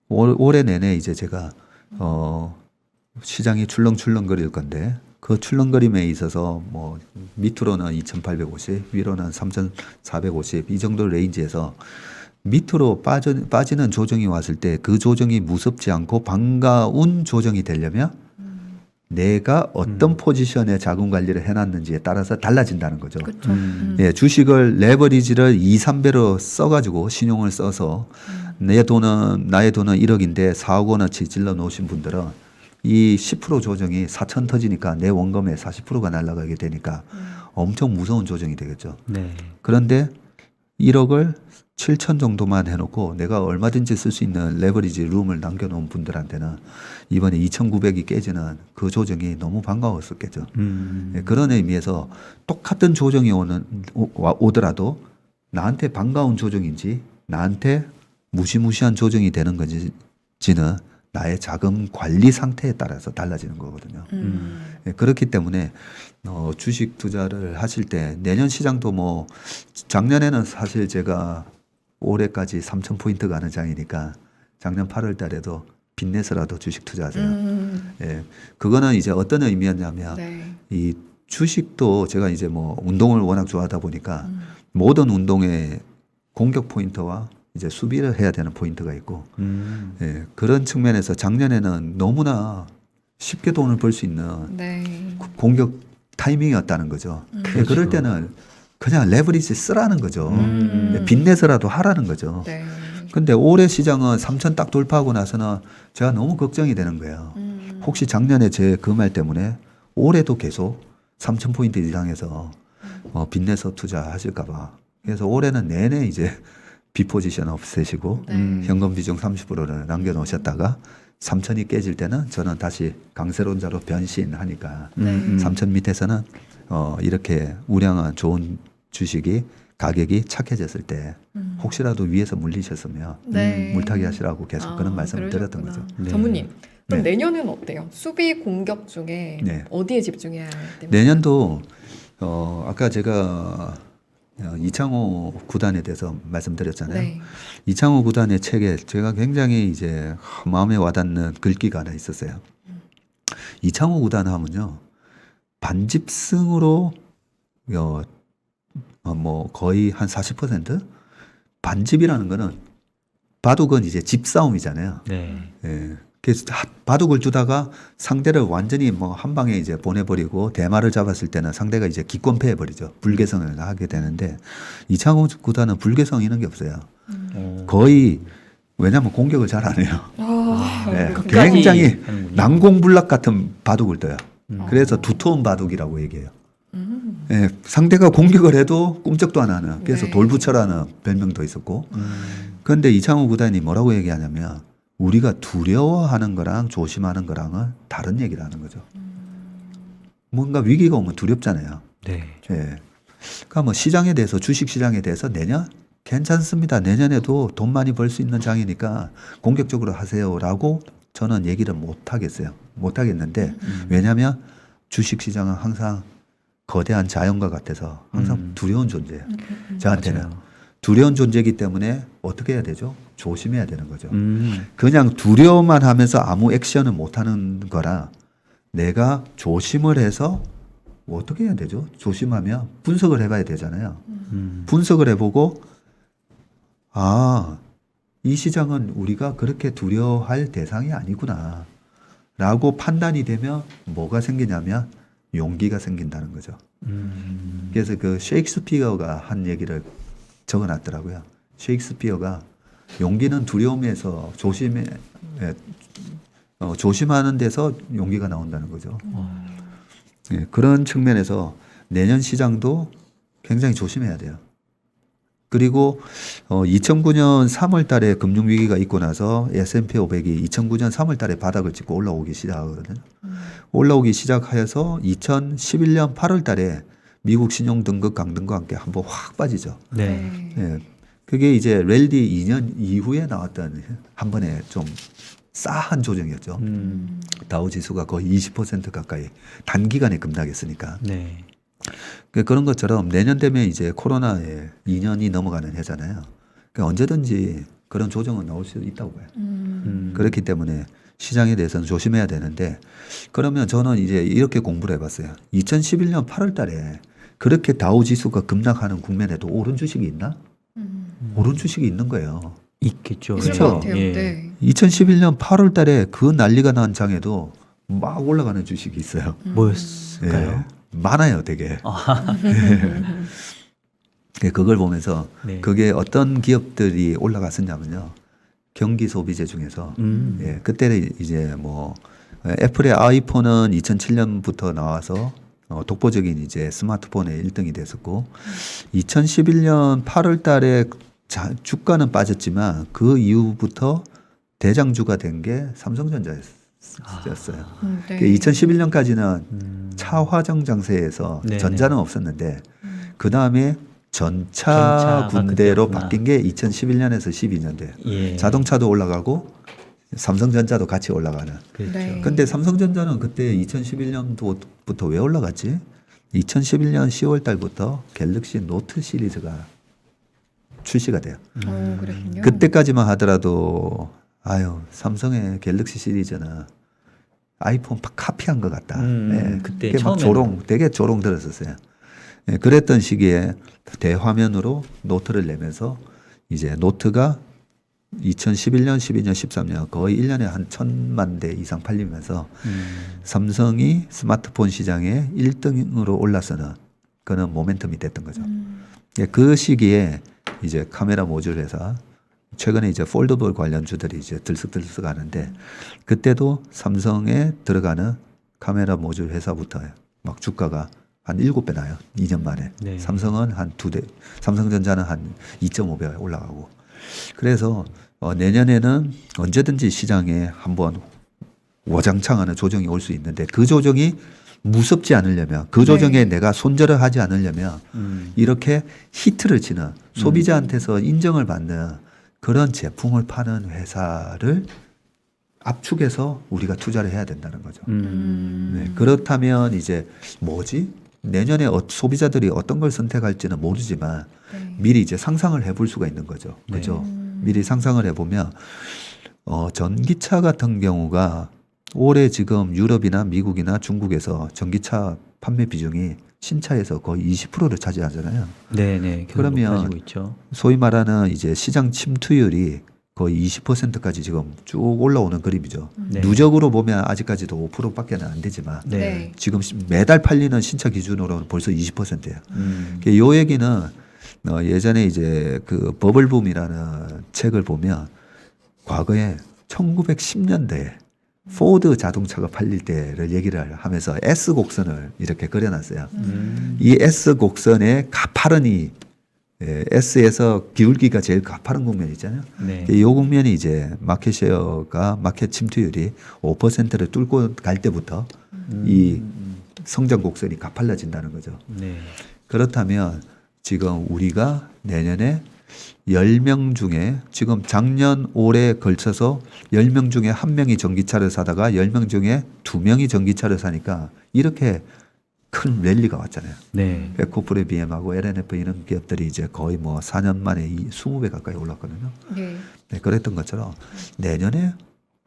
올해 내내 이제 제가 시장이 출렁출렁거릴 건데 그 출렁거림에 있어서 뭐 밑으로는 2,850, 위로는 3,450 이 정도 레인지에서 밑으로 빠지는 조정이 왔을 때 그 조정이 무섭지 않고 반가운 조정이 되려면 내가 어떤 포지션에 자금 관리를 해놨는지에 따라서 달라진다는 거죠. 그렇죠. 예, 주식을 레버리지를 2, 3배로 써가지고 신용을 써서 나의 돈은 1억인데 4억 원어치 찔러 놓으신 분들은 이 10% 조정이 4천 터지니까 내 원금의 40%가 날아가게 되니까 엄청 무서운 조정이 되겠죠. 네. 그런데 1억을 7천 정도만 해놓고 내가 얼마든지 쓸 수 있는 레버리지 룸을 남겨놓은 분들한테는 이번에 2,900이 깨지는 그 조정이 너무 반가웠었겠죠. 예, 그런 의미에서 똑같은 조정이 오더라도 나한테 반가운 조정인지 나한테 무시무시한 조정이 되는 건지는 나의 자금 관리 상태에 따라서 달라지는 거거든요. 예, 그렇기 때문에 주식 투자를 하실 때 내년 시장도 뭐 작년에는 사실 제가 올해까지 3,000포인트 가는 장이니까 작년 8월 달에도 빚내서라도 주식 투자하세요. 예, 그거는 이제 어떤 의미였냐면 네. 이 주식도 제가 이제 뭐 운동을 워낙 좋아하다 보니까 모든 운동의 공격 포인트와 이제 수비를 해야 되는 포인트가 있고 예, 그런 측면에서 작년에는 너무나 쉽게 돈을 벌 수 있는 네. 공격 타이밍이었다는 거죠. 예, 그럴 때는 그냥 레버리지 쓰라는 거죠. 예, 빚내서라도 하라는 거죠. 네. 근데 올해 시장은 3천 딱 돌파하고 나서는 제가 너무 걱정이 되는 거예요. 혹시 작년에 제 그 말 때문에 올해도 계속 3,000포인트 이상에서 빚내서 투자하실까 봐. 그래서 올해는 내내 이제 비포지션 없애시고 네. 현금 비중 30%를 남겨놓으셨다가 3천이 깨질 때는 저는 다시 강세론자로 변신하니까 네. 3천 밑에서는 이렇게 우량한 좋은 주식이 가격이 착해졌을 때 혹시라도 위에서 물리셨으면 네. 물타기 하시라고 계속 그런 말씀을 드렸던 그러셨구나. 거죠. 네. 전무님, 그럼 네. 내년은 어때요? 수비 공격 중에 네. 어디에 집중해야 됩니까? 내년도 아까 제가 이창호 구단에 대해서 말씀드렸잖아요. 네. 이창호 구단의 책에 제가 굉장히 이제 마음에 와닿는 글귀가 하나 있었어요. 이창호 구단 하면요 반집승으로 뭐 거의 한 40% 반집이라는 거는 바둑은 이제 집싸움이잖아요. 네. 예. 그래서 바둑을 두다가 상대를 완전히 뭐 한 방에 이제 보내버리고 대마를 잡았을 때는 상대가 이제 기권패해 버리죠. 불개성을 하게 되는데 이창호 구단은 불개성 이런 게 없어요. 거의 왜냐하면 공격을 잘 안 해요. 네, 끝까지 굉장히 하는군요. 난공불락 같은 바둑을 떠요. 음. 그래서 두터운 바둑이라고 얘기해요. 예, 상대가 공격을 해도 꿈쩍도 안 하는 그래서 네. 돌부처라는 별명도 있었고 그런데 이창호 구단이 뭐라고 얘기하냐면 우리가 두려워하는 거랑 조심하는 거랑은 다른 얘기를 하는 거죠. 뭔가 위기가 오면 두렵잖아요. 네. 예. 그러니까 뭐 시장에 대해서 주식 시장에 대해서 내년 괜찮습니다. 내년에도 돈 많이 벌 수 있는 장이니까 공격적으로 하세요라고 저는 얘기를 못 하겠어요. 못 하겠는데 왜냐하면 주식 시장은 항상 거대한 자연과 같아서 항상 두려운 존재예요. 저한테는 맞아요. 두려운 존재이기 때문에 어떻게 해야 되죠? 조심해야 되는 거죠. 그냥 두려워만 하면서 아무 액션을 못 하는 거라 내가 조심을 해서 뭐 어떻게 해야 되죠? 조심하면 분석을 해봐야 되잖아요. 분석을 해보고 이 시장은 우리가 그렇게 두려워할 대상이 아니구나 라고 판단이 되면 뭐가 생기냐면 용기가 생긴다는 거죠. 그래서 그 셰익스피어가 한 얘기를 적어놨더라고요. 셰익스피어가 용기는 두려움에서 조심하는 데서 용기가 나온다는 거죠. 예, 그런 측면에서 내년 시장도 굉장히 조심해야 돼요. 그리고 2009년 3월 달에 금융위기가 있고 나서 S&P 500이 2009년 3월 달에 바닥을 찍고 올라오기 시작하거든요. 올라오기 시작하여서 2011년 8월 달에 미국 신용등급 강등과 함께 한번 확 빠지죠. 네. 예, 그게 이제 랠리 2년 이후에 나왔던 한 번에 좀 싸한 조정이었죠. 다우 지수가 거의 20% 가까이 단기간에 급락했으니까. 네. 그런 것처럼 내년 되면 이제 코로나에 2년이 넘어가는 해잖아요. 그러니까 언제든지 그런 조정은 나올 수 있다고 봐요. 그렇기 때문에 시장에 대해서는 조심해야 되는데 그러면 저는 이제 이렇게 공부를 해봤어요. 2011년 8월 달에 그렇게 다우 지수가 급락하는 국면에도 오른 주식이 있나? 오른 주식이 있는 거예요. 있겠죠. 있을 그렇죠. 것 같아요. 예. 네. 2011년 8월 달에 그 난리가 난 장에도 막 올라가는 주식이 있어요. 뭐였을까요? 예, 많아요, 되게. 예, 그걸 보면서 네. 그게 어떤 기업들이 올라갔었냐면요. 경기 소비재 중에서 예, 그때는 이제 뭐 애플의 아이폰은 2007년부터 나와서 독보적인 이제 스마트폰의 1등이 됐었고 2011년 8월 달에 주가는 빠졌지만 그 이후부터 대장주가 된 게 삼성전자였어요. 네. 2011년까지는 차화정 장세에서 네네. 전자는 없었는데 그 다음에 전차 전차가 군대로 그때였구나. 바뀐 게 2011년에서 12년대. 예. 자동차도 올라가고 삼성전자도 같이 올라가는. 그렇죠. 네. 근데 삼성전자는 그때 2011년도부터 왜 올라갔지? 2011년 10월 달부터 갤럭시 노트 시리즈가 출시가 돼요. 그랬군요. 그때까지만 하더라도 삼성의 갤럭시 시리즈는 아이폰 카피한 것 같다. 그때 그게 막 처음에는. 되게 조롱 들었었어요. 예, 그랬던 시기에 대화면으로 노트를 내면서 이제 노트가 2011년, 12년, 13년 거의 1년에 한 1,000만 대 이상 팔리면서 삼성이 스마트폰 시장에 1등으로 올라서는 그런 모멘텀이 됐던 거죠. 예, 그 시기에 이제 카메라 모듈 회사 최근에 이제 폴더블 관련주들이 이제 들썩들썩 하는데 그때도 삼성에 들어가는 카메라 모듈 회사부터 막 주가가 한 7배 나요. 2년 만에. 네. 삼성은 한 2대, 삼성전자는 한 2.5배 올라가고. 그래서 내년에는 언제든지 시장에 한번 와장창하는 조정이 올 수 있는데 그 조정이 무섭지 않으려면 그 조정에 내가 손절을 하지 않으려면 이렇게 히트를 치는 소비자한테서 인정을 받는 그런 제품을 파는 회사를 압축해서 우리가 투자를 해야 된다는 거죠. 음. 그렇다면 이제 뭐지? 내년에 소비자들이 어떤 걸 선택할지는 모르지만 네. 미리 이제 상상을 해볼 수가 있는 거죠. 네. 그죠? 미리 상상을 해보면 전기차 같은 경우가 올해 지금 유럽이나 미국이나 중국에서 전기차 판매 비중이 신차에서 거의 20%를 차지하잖아요. 네네. 그러면 높아지고 있죠. 소위 말하는 이제 시장 침투율이 거의 20%까지 지금 쭉 올라오는 그림이죠. 네. 누적으로 보면 아직까지도 5%밖에는 안 되지만 네. 네. 지금 매달 팔리는 신차 기준으로는 벌써 20%예요. 음. 요 얘기는 예전에 이제 그 버블붐이라는 책을 보면 과거에 1910년대에 포드 자동차가 팔릴 때를 얘기를 하면서 S 곡선을 이렇게 그려놨어요. 이 S 곡선의 가파른이 S에서 기울기가 제일 가파른 국면 있잖아요. 네. 이 국면이 이제 마켓 쉐어가 마켓 침투율이 5%를 뚫고 갈 때부터 이 성장 곡선이 가팔라진다는 거죠. 네. 그렇다면 지금 우리가 내년에 10명 중에 지금 작년 올해 걸쳐서 10명 중에 1명이 전기차를 사다가 10명 중에 2명이 전기차를 사니까 이렇게 큰 랠리가 왔잖아요. 네. 에코프레 BM하고 LNF 이런 기업들이 이제 거의 뭐 4년 만에 20배 가까이 올랐거든요. 네. 네, 그랬던 것처럼 내년에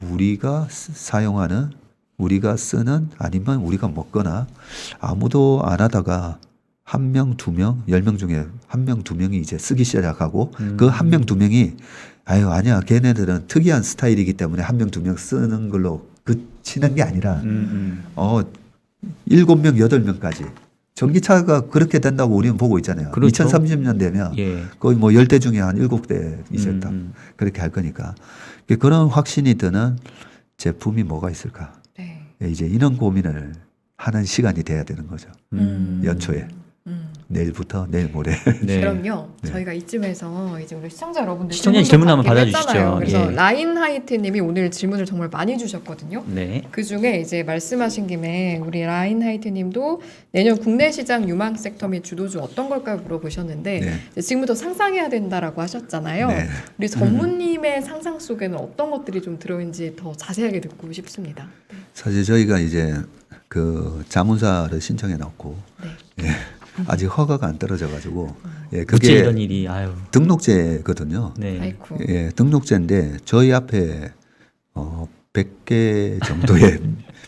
우리가 사용하는 우리가 쓰는 아니면 우리가 먹거나 아무도 안 하다가 1명, 2명, 10명 중에 1명, 2명이 이제 쓰기 시작하고 그 1명, 2명이 아유 아니야 걔네들은 특이한 스타일이기 때문에 1명, 2명 쓰는 걸로 그치는 게 아니라 7명, 8명까지 전기차가 그렇게 된다고 우리는 보고 있잖아요. 그렇죠. 2030년 되면 예. 거의 뭐 10대 중에 한 7대 이제 딱 그렇게 할 거니까 그런 확신이 드는 제품이 뭐가 있을까? 네. 이제 이런 고민을 하는 시간이 돼야 되는 거죠. 음. 연초에. 내일부터 내일 모레. 네. 그럼요. 네. 저희가 이쯤에서 이제 우리 시청자 여러분들 시청자 질문 한번 받기로 받아주시죠. 했잖아요. 그래서 예. 라인하이트님이 오늘 질문을 정말 많이 주셨거든요. 네. 그 중에 이제 말씀하신 김에 우리 라인하이트님도 내년 국내 시장 유망 섹터 및 주도주 어떤 걸까요 물어보셨는데 네. 이제 지금부터 상상해야 된다라고 하셨잖아요. 네. 우리 전무님의 상상 속에는 어떤 것들이 좀 들어있는지 더 자세하게 듣고 싶습니다. 사실 저희가 이제 그 자문사를 신청해 놓고 네. 예, 아직 허가가 안 떨어져 가지고 예, 어째 그게 이런 일이 아유. 등록제거든요. 네. 아이쿠. 예, 등록제인데 저희 앞에 100개 정도의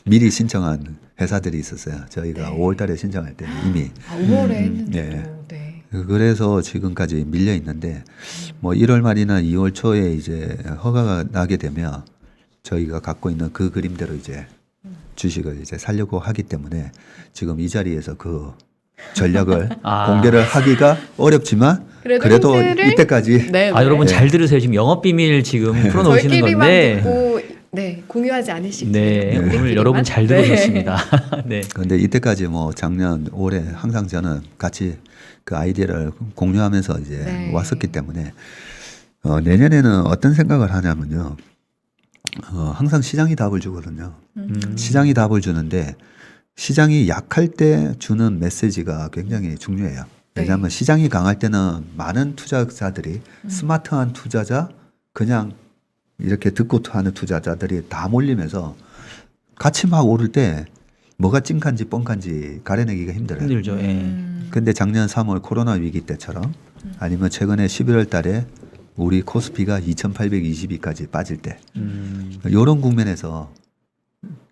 미리 신청한 회사들이 있었어요. 저희가 네. 5월 달에 신청할 때는 이미. 5월에 했는데도 네. 네. 그래서 지금까지 밀려 있는데 뭐 1월 말이나 2월 초에 이제 허가가 나게 되면 저희가 갖고 있는 그 그림대로 이제 주식을 이제 살려고 하기 때문에 지금 이 자리에서 그 전략을 아. 공개를 하기가 어렵지만 그래도 그래도 힌트를- 이때까지 네, 아 네. 여러분 네. 잘 들으세요. 지금 영업 비밀 지금 풀어놓으시는 저희끼리만 건데. 듣고 네 공유하지 않으시길 네. 오늘 우리끼리만. 여러분 잘 네. 들으셨습니다. 네. 근데 이때까지 뭐 작년 올해 항상 저는 같이 그 아이디어를 공유하면서 이제 네. 왔었기 때문에 내년에는 어떤 생각을 하냐면요. 항상 시장이 답을 주거든요. 시장이 답을 주는데 시장이 약할 때 주는 메시지가 굉장히 중요해요. 왜냐하면 네. 시장이 강할 때는 많은 투자자들이 스마트한 투자자 그냥 이렇게 듣고 하는 투자자들이 다 몰리면서 같이 막 오를 때 뭐가 찐칸지 뻥칸지 가려내기가 힘들어요. 힘들죠. 예. 근데 작년 3월 코로나 위기 때처럼 아니면 최근에 11월 달에 우리 코스피가 2820위까지 빠질 때 이런 국면에서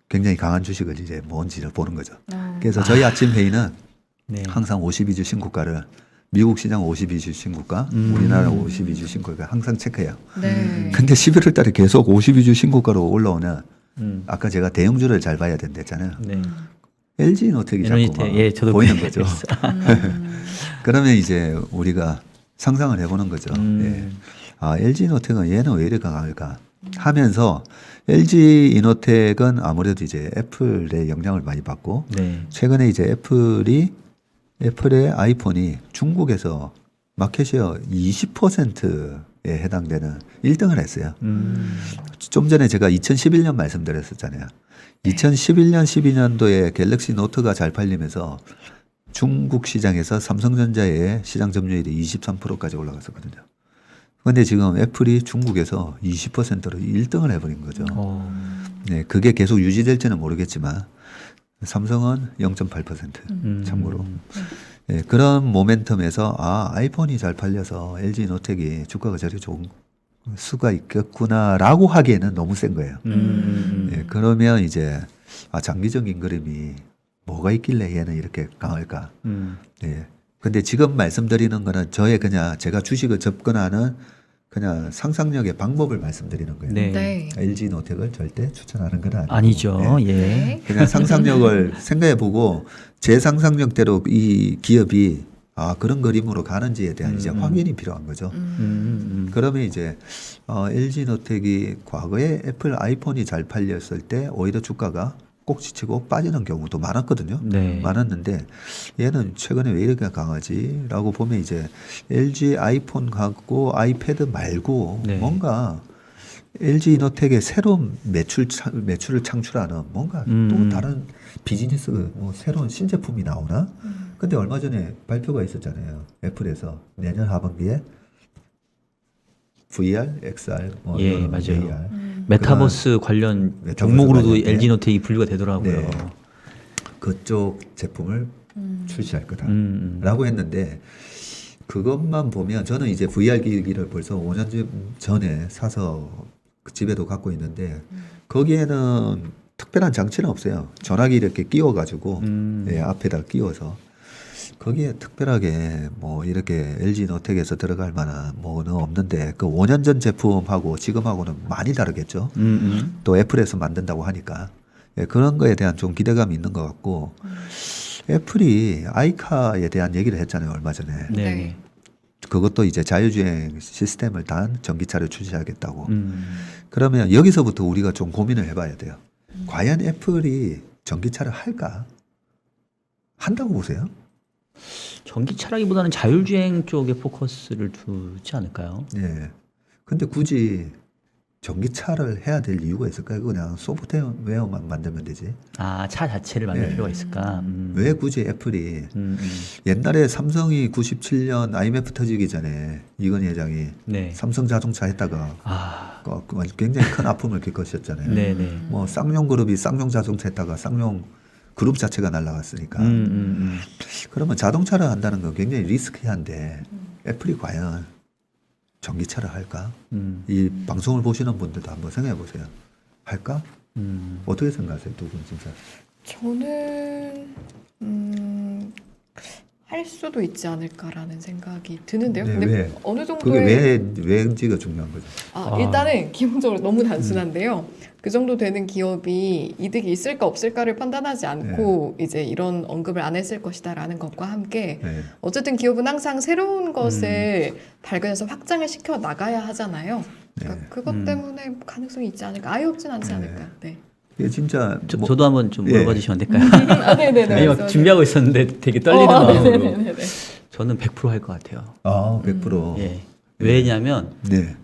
굉장히 강한 주식을 이제 뭔지를 보는 거죠. 그래서 저희 아침 회의는 네. 항상 52주 신고가를 미국 시장 52주 신고가, 우리나라 52주 신고가 항상 체크해요. 네. 근데 11월 달에 계속 52주 신고가로 올라오면 음. 아까 제가 대형주를 잘 봐야 된댔잖아요. 네. LG 노텍이 자꾸 에너지테 막 예, 저도 보이는 그래요. 거죠. 그러면 이제 우리가 상상을 해보는 거죠. 예. 아, LG 이노텍은 얘는 왜 이렇게 강할까 하면서 LG 이노텍은 아무래도 이제 애플의 영향을 많이 받고 네. 최근에 이제 애플의 아이폰이 중국에서 마켓쉐어 20%에 해당되는 1등을 했어요. 좀 전에 제가 2011년 말씀드렸었잖아요. 2011년, 12년도에 갤럭시 노트가 잘 팔리면서 중국 시장에서 삼성전자의 시장 점유율이 23%까지 올라갔었거든요. 근데 지금 애플이 중국에서 20%로 1등을 해버린 거죠. 네, 그게 계속 유지될지는 모르겠지만 삼성은 0.8% 참고로. 네, 그런 모멘텀에서 아이폰이 잘 팔려서 LG 노텍이 주가가 저리 좋은 수가 있겠구나라고 하기에는 너무 센 거예요. 네, 그러면 이제 장기적인 그림이 뭐가 있길래 얘는 이렇게 강할까? 네. 근데 지금 말씀드리는 거는 저의 그냥 제가 주식을 접근하는 그냥 상상력의 방법을 말씀드리는 거예요. 네. 네. LG 노텍을 절대 추천하는 건 아니고. 아니죠. 네. 예. 네. 그냥 상상력을 생각해보고 제 상상력대로 이 기업이 그런 그림으로 가는지에 대한 이제 확인이 필요한 거죠. 그러면 이제 LG 노텍이 과거에 애플 아이폰이 잘 팔렸을 때 오히려 주가가 꼭지치고 빠지는 경우도 많았거든요. 네. 많았는데 얘는 최근에 왜 이렇게 강하지라고 보면 이제 LG 아이폰 갖고 아이패드 말고 네. 뭔가 LG 노텍의 새로운 매출을 창출하는 뭔가 또 다른 비즈니스 뭐 새로운 신제품이 나오나? 근데 얼마 전에 발표가 있었잖아요. 애플에서 내년 하반기에 VR, XR, 뭐 예, 이런 맞아요. AR. 메타버스 관련 메타버스 종목으로도 관련된 LG 노텍이 분류가 되더라고요. 네. 그쪽 제품을 출시할 거다라고 했는데 그것만 보면 저는 이제 VR 기기를 벌써 5년 전에 사서 그 집에도 갖고 있는데 거기에는 특별한 장치는 없어요. 전화기 이렇게 끼워가지고 예, 앞에다 끼워서 거기에 특별하게 뭐 이렇게 LG 노텍에서 들어갈 만한 뭐는 없는데 그 5년 전 제품하고 지금하고는 많이 다르겠죠. 또 애플에서 만든다고 하니까 예, 그런 거에 대한 좀 기대감이 있는 것 같고 애플이 아이카에 대한 얘기를 했잖아요 얼마 전에. 네. 네. 그것도 이제 자율주행 시스템을 단 전기차를 출시하겠다고. 그러면 여기서부터 우리가 좀 고민을 해봐야 돼요. 과연 애플이 전기차를 할까? 한다고 보세요? 전기차라기보다는 자율주행 쪽에 포커스를 두지 않을까요? 예. 근데 굳이 전기차를 해야 될 이유가 있을까요? 그냥 소프트웨어만 만들면 되지. 차 자체를 만들 네. 필요가 있을까? 왜 굳이 애플이 옛날에 삼성이 97년 IMF 터지기 전에 이건희 회장이 네. 삼성 자동차 했다가 굉장히 큰 아픔을 겪으셨잖아요. 네네. 뭐 쌍용 그룹이 쌍용 자동차 했다가 쌍용 그룹 자체가 날라갔으니까. 그러면 자동차를 한다는 건 굉장히 리스키한데 애플이 과연 전기차를 할까? 이 방송을 보시는 분들도 한번 생각해 보세요. 할까? 어떻게 생각하세요, 두 분 진짜? 저는 할 수도 있지 않을까라는 생각이 드는데요. 네, 근데 왜? 어느 그게 정도의 왜인지가 중요한 거죠. 일단은 기본적으로 너무 단순한데요. 그 정도 되는 기업이 이득이 있을까 없을까를 판단하지 않고 이제 이런 언급을 안 했을 것이다라는 것과 함께 네. 어쨌든 기업은 항상 새로운 것을 발견해서 확장을 시켜 나가야 하잖아요. 그러니까 네. 그것 때문에 가능성이 있지 않을까? 아예 없진 않지 않을까? 네. 이게 진짜 저도 한번 좀 예. 물어봐 주시면 안 될까요? 네네네. 아니, 막 준비하고 있었는데 되게 떨리는 마음으로. 네네네. 저는 100% 할 것 같아요. 100%. 예. 왜냐하면 네.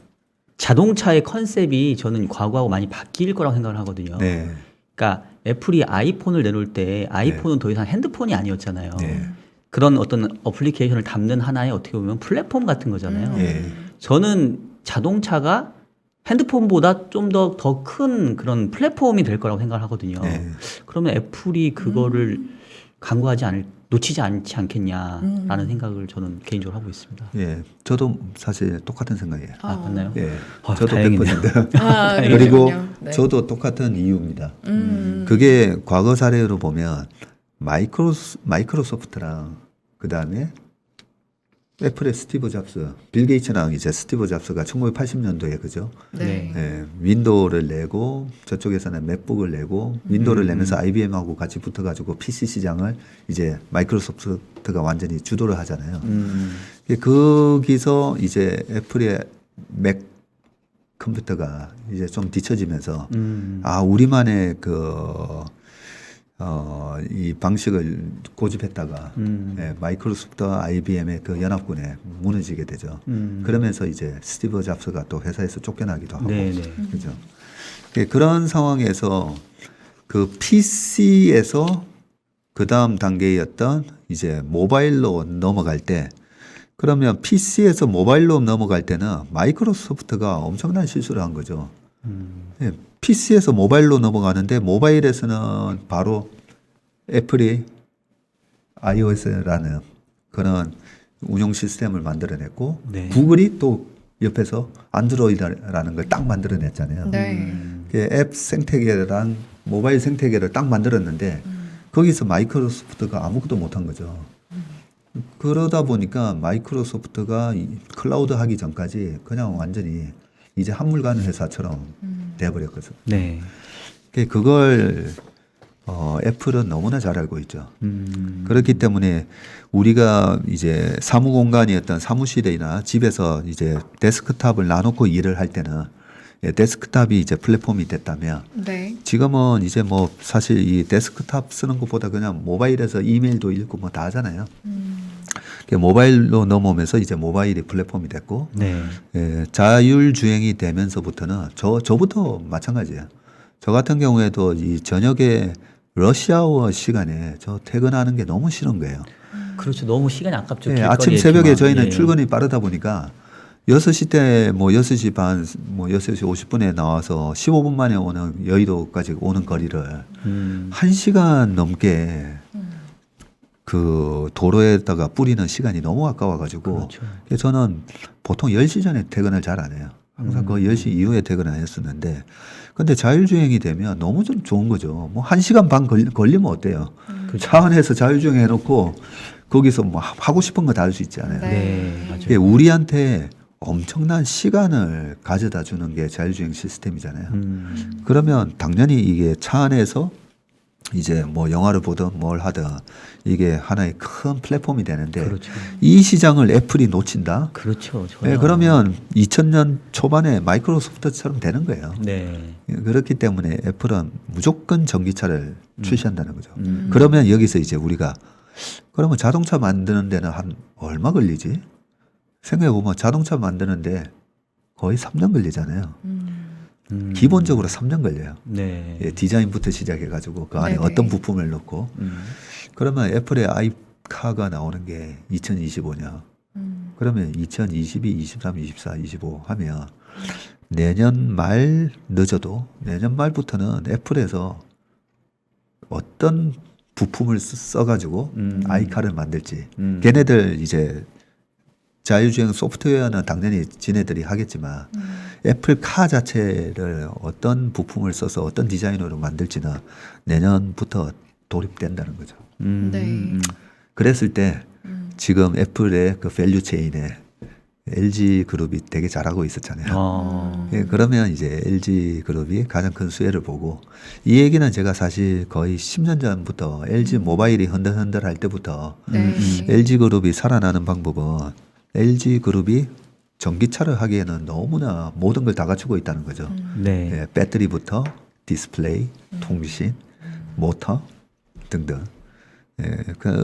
자동차의 컨셉이 저는 과거하고 많이 바뀔 거라고 생각을 하거든요. 네. 그러니까 애플이 아이폰을 내놓을 때 아이폰은 더 이상 핸드폰이 아니었잖아요. 네. 그런 어떤 어플리케이션을 담는 하나의 어떻게 보면 플랫폼 같은 거잖아요. 예. 저는 자동차가 핸드폰보다 좀 더 큰 그런 플랫폼이 될 거라고 생각을 하거든요. 네. 그러면 애플이 그거를 놓치지 않지 않겠냐라는 생각을 저는 개인적으로 하고 있습니다. 예. 저도 사실 똑같은 생각이에요. 맞나요? 예. 아, 저도 다행이네요. 100%. 그리고 그러시군요. 네. 저도 똑같은 이유입니다. 그게 과거 사례로 보면 마이크로소프트랑 그다음에 애플의 스티브 잡스, 빌 게이츠랑 이제 스티브 잡스가 1980년도에 그죠? 네. 예, 윈도우를 내고 저쪽에서는 맥북을 내고 윈도우를 내면서 IBM하고 같이 붙어가지고 PC 시장을 이제 마이크로소프트가 완전히 주도를 하잖아요. 거기서 이제 애플의 맥 컴퓨터가 이제 좀 뒤처지면서 우리만의 이 방식을 고집했다가 마이크로소프트와 IBM의 그 연합군에 무너지게 되죠. 그러면서 이제 스티브 잡스가 또 회사에서 쫓겨나기도 하고, 네네. 그죠? 그런 상황에서 그 PC에서 그 다음 단계였던 이제 모바일로 넘어갈 때 그러면 PC에서 모바일로 넘어갈 때는 마이크로소프트가 엄청난 실수를 한 거죠. 예, PC에서 모바일로 넘어가는데 모바일에서는 바로 애플이 iOS라는 그런 운영 시스템을 만들어냈고 네. 구글이 또 옆에서 안드로이드라는 걸 딱 만들어냈잖아요. 네. 앱 생태계랑 모바일 생태계를 딱 만들었는데 거기서 마이크로소프트가 아무것도 못한 거죠. 그러다 보니까 마이크로소프트가 클라우드 하기 전까지 그냥 완전히 이제 한물 가는 회사처럼 돼버렸거든요. 네. 그걸 애플은 너무나 잘 알고 있죠. 그렇기 때문에 우리가 이제 사무 공간이었던 사무실이나 집에서 이제 데스크탑을 놔놓고 일을 할 때는 데스크탑이 이제 플랫폼이 됐다면 네. 지금은 이제 뭐 사실 이 데스크탑 쓰는 것보다 그냥 모바일에서 이메일도 읽고 뭐 다 하잖아요. 모바일로 넘어오면서 이제 모바일이 플랫폼이 됐고 네. 자율주행이 되면서부터는 저부터 마찬가지예요. 저 같은 경우에도 이 저녁에 러시아워 시간에 저 퇴근하는 게 너무 싫은 거예요. 그렇죠. 너무 시간이 아깝죠. 아침 길거리에 새벽에 있지만. 저희는 예. 출근이 빠르다 보니까 6시 때 뭐 6시 반, 뭐 6시 50분에 나와서 15분 만에 오는 여의도까지 오는 거리를 1시간 넘게 그 도로에다가 뿌리는 시간이 너무 아까워가지고 그렇죠. 그래서 저는 보통 10시 전에 퇴근을 잘 안 해요. 항상 거의 10시 이후에 퇴근을 했었는데 근데 자율주행이 되면 너무 좀 좋은 거죠. 뭐 1시간 반 걸리면 어때요? 그렇죠. 차 안에서 자율주행 해놓고 거기서 뭐 하고 싶은 거 다 할 수 있잖아요. 네. 이게 맞아요. 우리한테 엄청난 시간을 가져다 주는 게 자율주행 시스템이잖아요. 그러면 당연히 이게 차 안에서 이제 뭐 영화를 보든 뭘 하든 이게 하나의 큰 플랫폼이 되는데 그렇죠. 이 시장을 애플이 놓친다? 그렇죠. 전혀. 네, 그러면 2000년 초반에 마이크로소프트처럼 되는 거예요. 네. 그렇기 때문에 애플은 무조건 전기차를 출시한다는 거죠. 그러면 여기서 이제 우리가 그러면 자동차 만드는 데는 한 얼마 걸리지? 생각해보면 자동차 만드는데 거의 3년 걸리잖아요. 기본적으로 3년 걸려요. 네. 예, 디자인부터 시작해가지고 그 안에 네네. 어떤 부품을 넣고 그러면 애플의 아이카가 나오는 게 2025년 그러면 2022, 23, 24, 25 하면 내년 말 늦어도 내년 말부터는 애플에서 어떤 부품을 써가지고 아이카를 만들지 걔네들 이제 자율주행 소프트웨어는 당연히 지네들이 하겠지만 애플 카 자체를 어떤 부품을 써서 어떤 디자인으로 만들지는 내년부터 도입된다는 거죠. 네. 그랬을 때 지금 애플의 그 밸류 체인에 LG 그룹이 되게 잘하고 있었잖아요. 예, 그러면 이제 LG 그룹이 가장 큰 수혜를 보고 이 얘기는 제가 사실 거의 10년 전부터 LG 모바일이 흔들흔들 할 때부터 네. LG 그룹이 살아나는 방법은 LG 그룹이 전기차를 하기에는 너무나 모든 걸 다 갖추고 있다는 거죠. 네. 예, 배터리부터 디스플레이, 통신, 모터 등등. 예,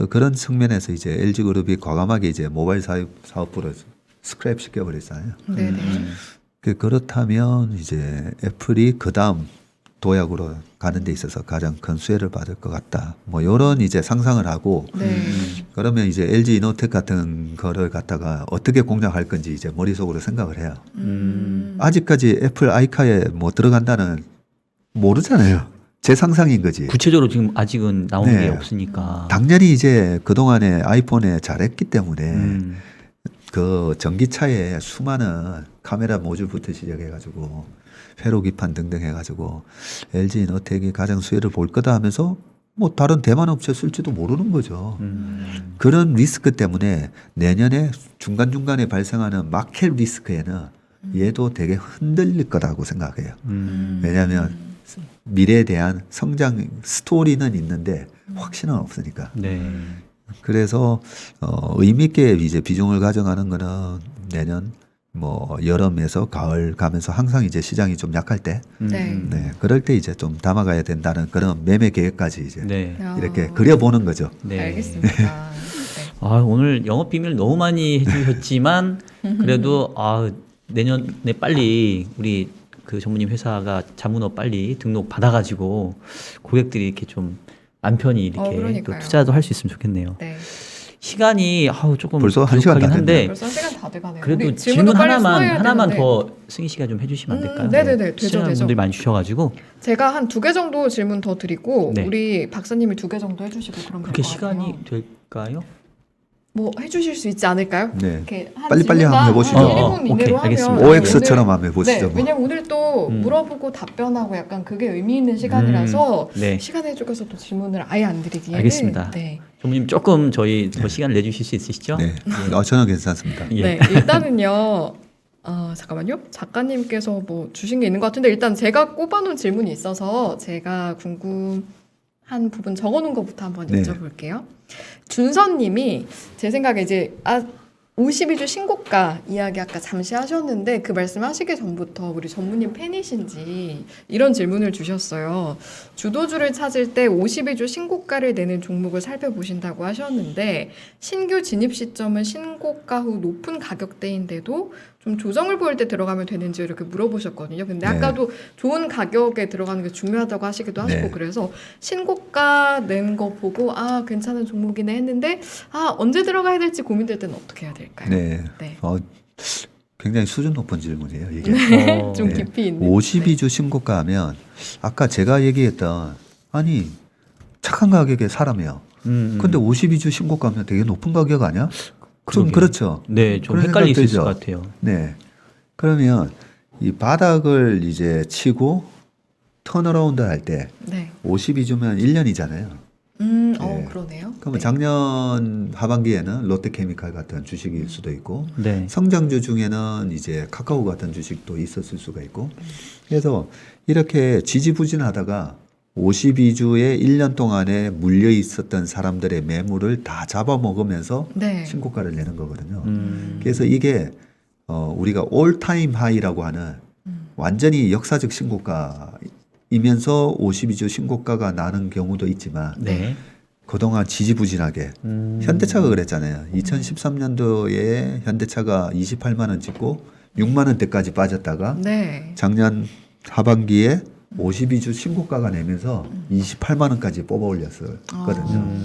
그런 측면에서 이제 LG 그룹이 과감하게 이제 모바일 사업부를 스크랩 시켜버렸잖아요. 네네. 그렇다면 이제 애플이 그 다음 도약으로 가는 데 있어서 가장 큰 수혜를 받을 것 같다. 뭐 이런 이제 상상을 하고 네. 그러면 이제 LG 이노텍 같은 거를 갖다가 어떻게 공략할 건지 이제 머릿속으로 생각을 해요. 아직까지 애플 아이카에 뭐 들어간다는 모르잖아요. 제 상상인 거지. 구체적으로 지금 아직은 나온 네. 게 없으니까. 당연히 이제 그동안에 아이폰에 잘했기 때문에 그 전기차에 수많은 카메라 모듈부터 시작해가지고 회로기판 등등 해가지고 LG 이노텍이 가장 수혜를 볼 거다 하면서 뭐 다른 대만 업체 쓸지도 모르는 거죠. 그런 리스크 때문에 내년에 중간중간에 발생하는 마켓 리스크에는 얘도 되게 흔들릴 거라고 생각해요. 왜냐하면 미래에 대한 성장 스토리는 있는데 확신은 없으니까. 네. 그래서 의미 있게 이제 비중을 가져가는 거는 내년 뭐 여름에서 가을 가면서 항상 이제 시장이 좀 약할 때, 네. 네, 그럴 때 이제 좀 담아가야 된다는 그런 매매 계획까지 이제 네. 이렇게 그려보는 거죠. 네. 알겠습니다. 네. 아, 오늘 영업 비밀 너무 많이 해주셨지만 그래도 내년에 빨리 우리 그 전무님 회사가 자문업 빨리 등록 받아가지고 고객들이 이렇게 좀 안 편히 이렇게 또 그러니까요. 투자도 할 수 있으면 좋겠네요. 네. 시간이 조금 벌써 한 시간 부족하긴 다 한데 벌써 시간 다 돼가네요. 그래도 우리 질문 빨리 하나만 소화해야 되는데. 더 승희 씨가 좀 해주시면 안 될까요? 네네네, 되죠, 시청자 되죠. 분들이 많이 주셔가지고 제가 한 2개 정도 질문 더 드리고 네. 우리 박사님이 2개 정도 해주시고 그럼 그렇게 될 것 같아요. 시간이 될까요? 뭐 해주실 수 있지 않을까요? 네. 이렇게 한 빨리빨리 질문당 한번 해보시죠. 한 1분 오케이, 이내로 알겠습니다. 하면 OX처럼 한번 오늘- 해보시죠. 네, 뭐. 왜냐면 오늘 또 물어보고 답변하고 약간 그게 의미 있는 시간이라서 네. 시간에 쪼개서 또 질문을 아예 안 드리기에는 알겠습니다. 네. 전무님 조금 저희 더 시간을 내주실 수 있으시죠? 네. 저는 괜찮습니다. 예. 네, 일단은요. 잠깐만요. 작가님께서 뭐 주신 게 있는 것 같은데 일단 제가 꼽아놓은 질문이 있어서 제가 궁금한 부분 적어놓은 것부터 한번 네. 여쭤볼게요. 준서님이 제 생각에 이제 52주 신고가 이야기 아까 잠시 하셨는데 그 말씀하시기 전부터 우리 전무님 팬이신지 이런 질문을 주셨어요. 주도주를 찾을 때 52주 신고가를 내는 종목을 살펴보신다고 하셨는데 신규 진입 시점은 신고가 후 높은 가격대인데도 좀 조정을 보일 때 들어가면 되는지 이렇게 물어보셨거든요. 근데 네. 아까도 좋은 가격에 들어가는 게 중요하다고 하시기도 하시고 네. 그래서 신고가 낸 거 보고 괜찮은 종목이네 했는데 언제 들어가야 될지 고민될 때는 어떻게 해야 될까요? 네. 네. 굉장히 수준 높은 질문이에요. 이게. 좀 네. 깊이 있는. 52주 신고가 하면 아까 제가 얘기했던 아니 착한 가격에 사람이요. 근데 52주 신고가 하면 되게 높은 가격 아니야? 좀 그러게요. 그렇죠. 네, 좀 그런 헷갈릴 수 있을 생각 것 들죠? 같아요. 네. 그러면 이 바닥을 이제 치고 턴어라운드 할 때 네. 52주면 1년이잖아요. 네. 그러네요. 그러면 네. 작년 하반기에는 롯데케미칼 같은 주식일 수도 있고 네. 성장주 중에는 이제 카카오 같은 주식도 있었을 수가 있고 그래서 이렇게 지지부진하다가 52주에 1년 동안에 물려 있었던 사람들의 매물을 다 잡아먹으면서 네. 신고가를 내는 거거든요. 음. 그래서 이게 우리가 올타임 하이라고 하는 완전히 역사적 신고가이면서 52주 신고가가 나는 경우도 있지만 네. 그동안 지지부진하게 현대차가 그랬잖아요. 2013년도에 현대차가 28만 원 찍고 6만 원대까지 빠졌다가 네. 작년 하반기에 52주 신고가가 내면서 28만 원까지 뽑아 올렸었거든요.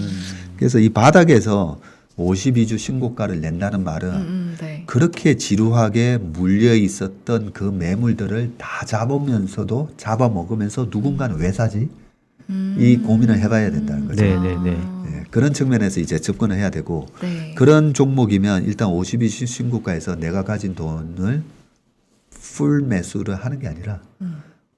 그래서 이 바닥에서 52주 신고가를 낸다는 말은 네. 그렇게 지루하게 물려 있었던 그 매물들을 다 잡아먹으면서 누군가는 왜 사지? 이 고민을 해봐야 된다는 거죠. 네, 네, 네. 네, 그런 측면에서 이제 접근을 해야 되고 네. 그런 종목이면 일단 52주 신고가에서 내가 가진 돈을 풀 매수를 하는 게 아니라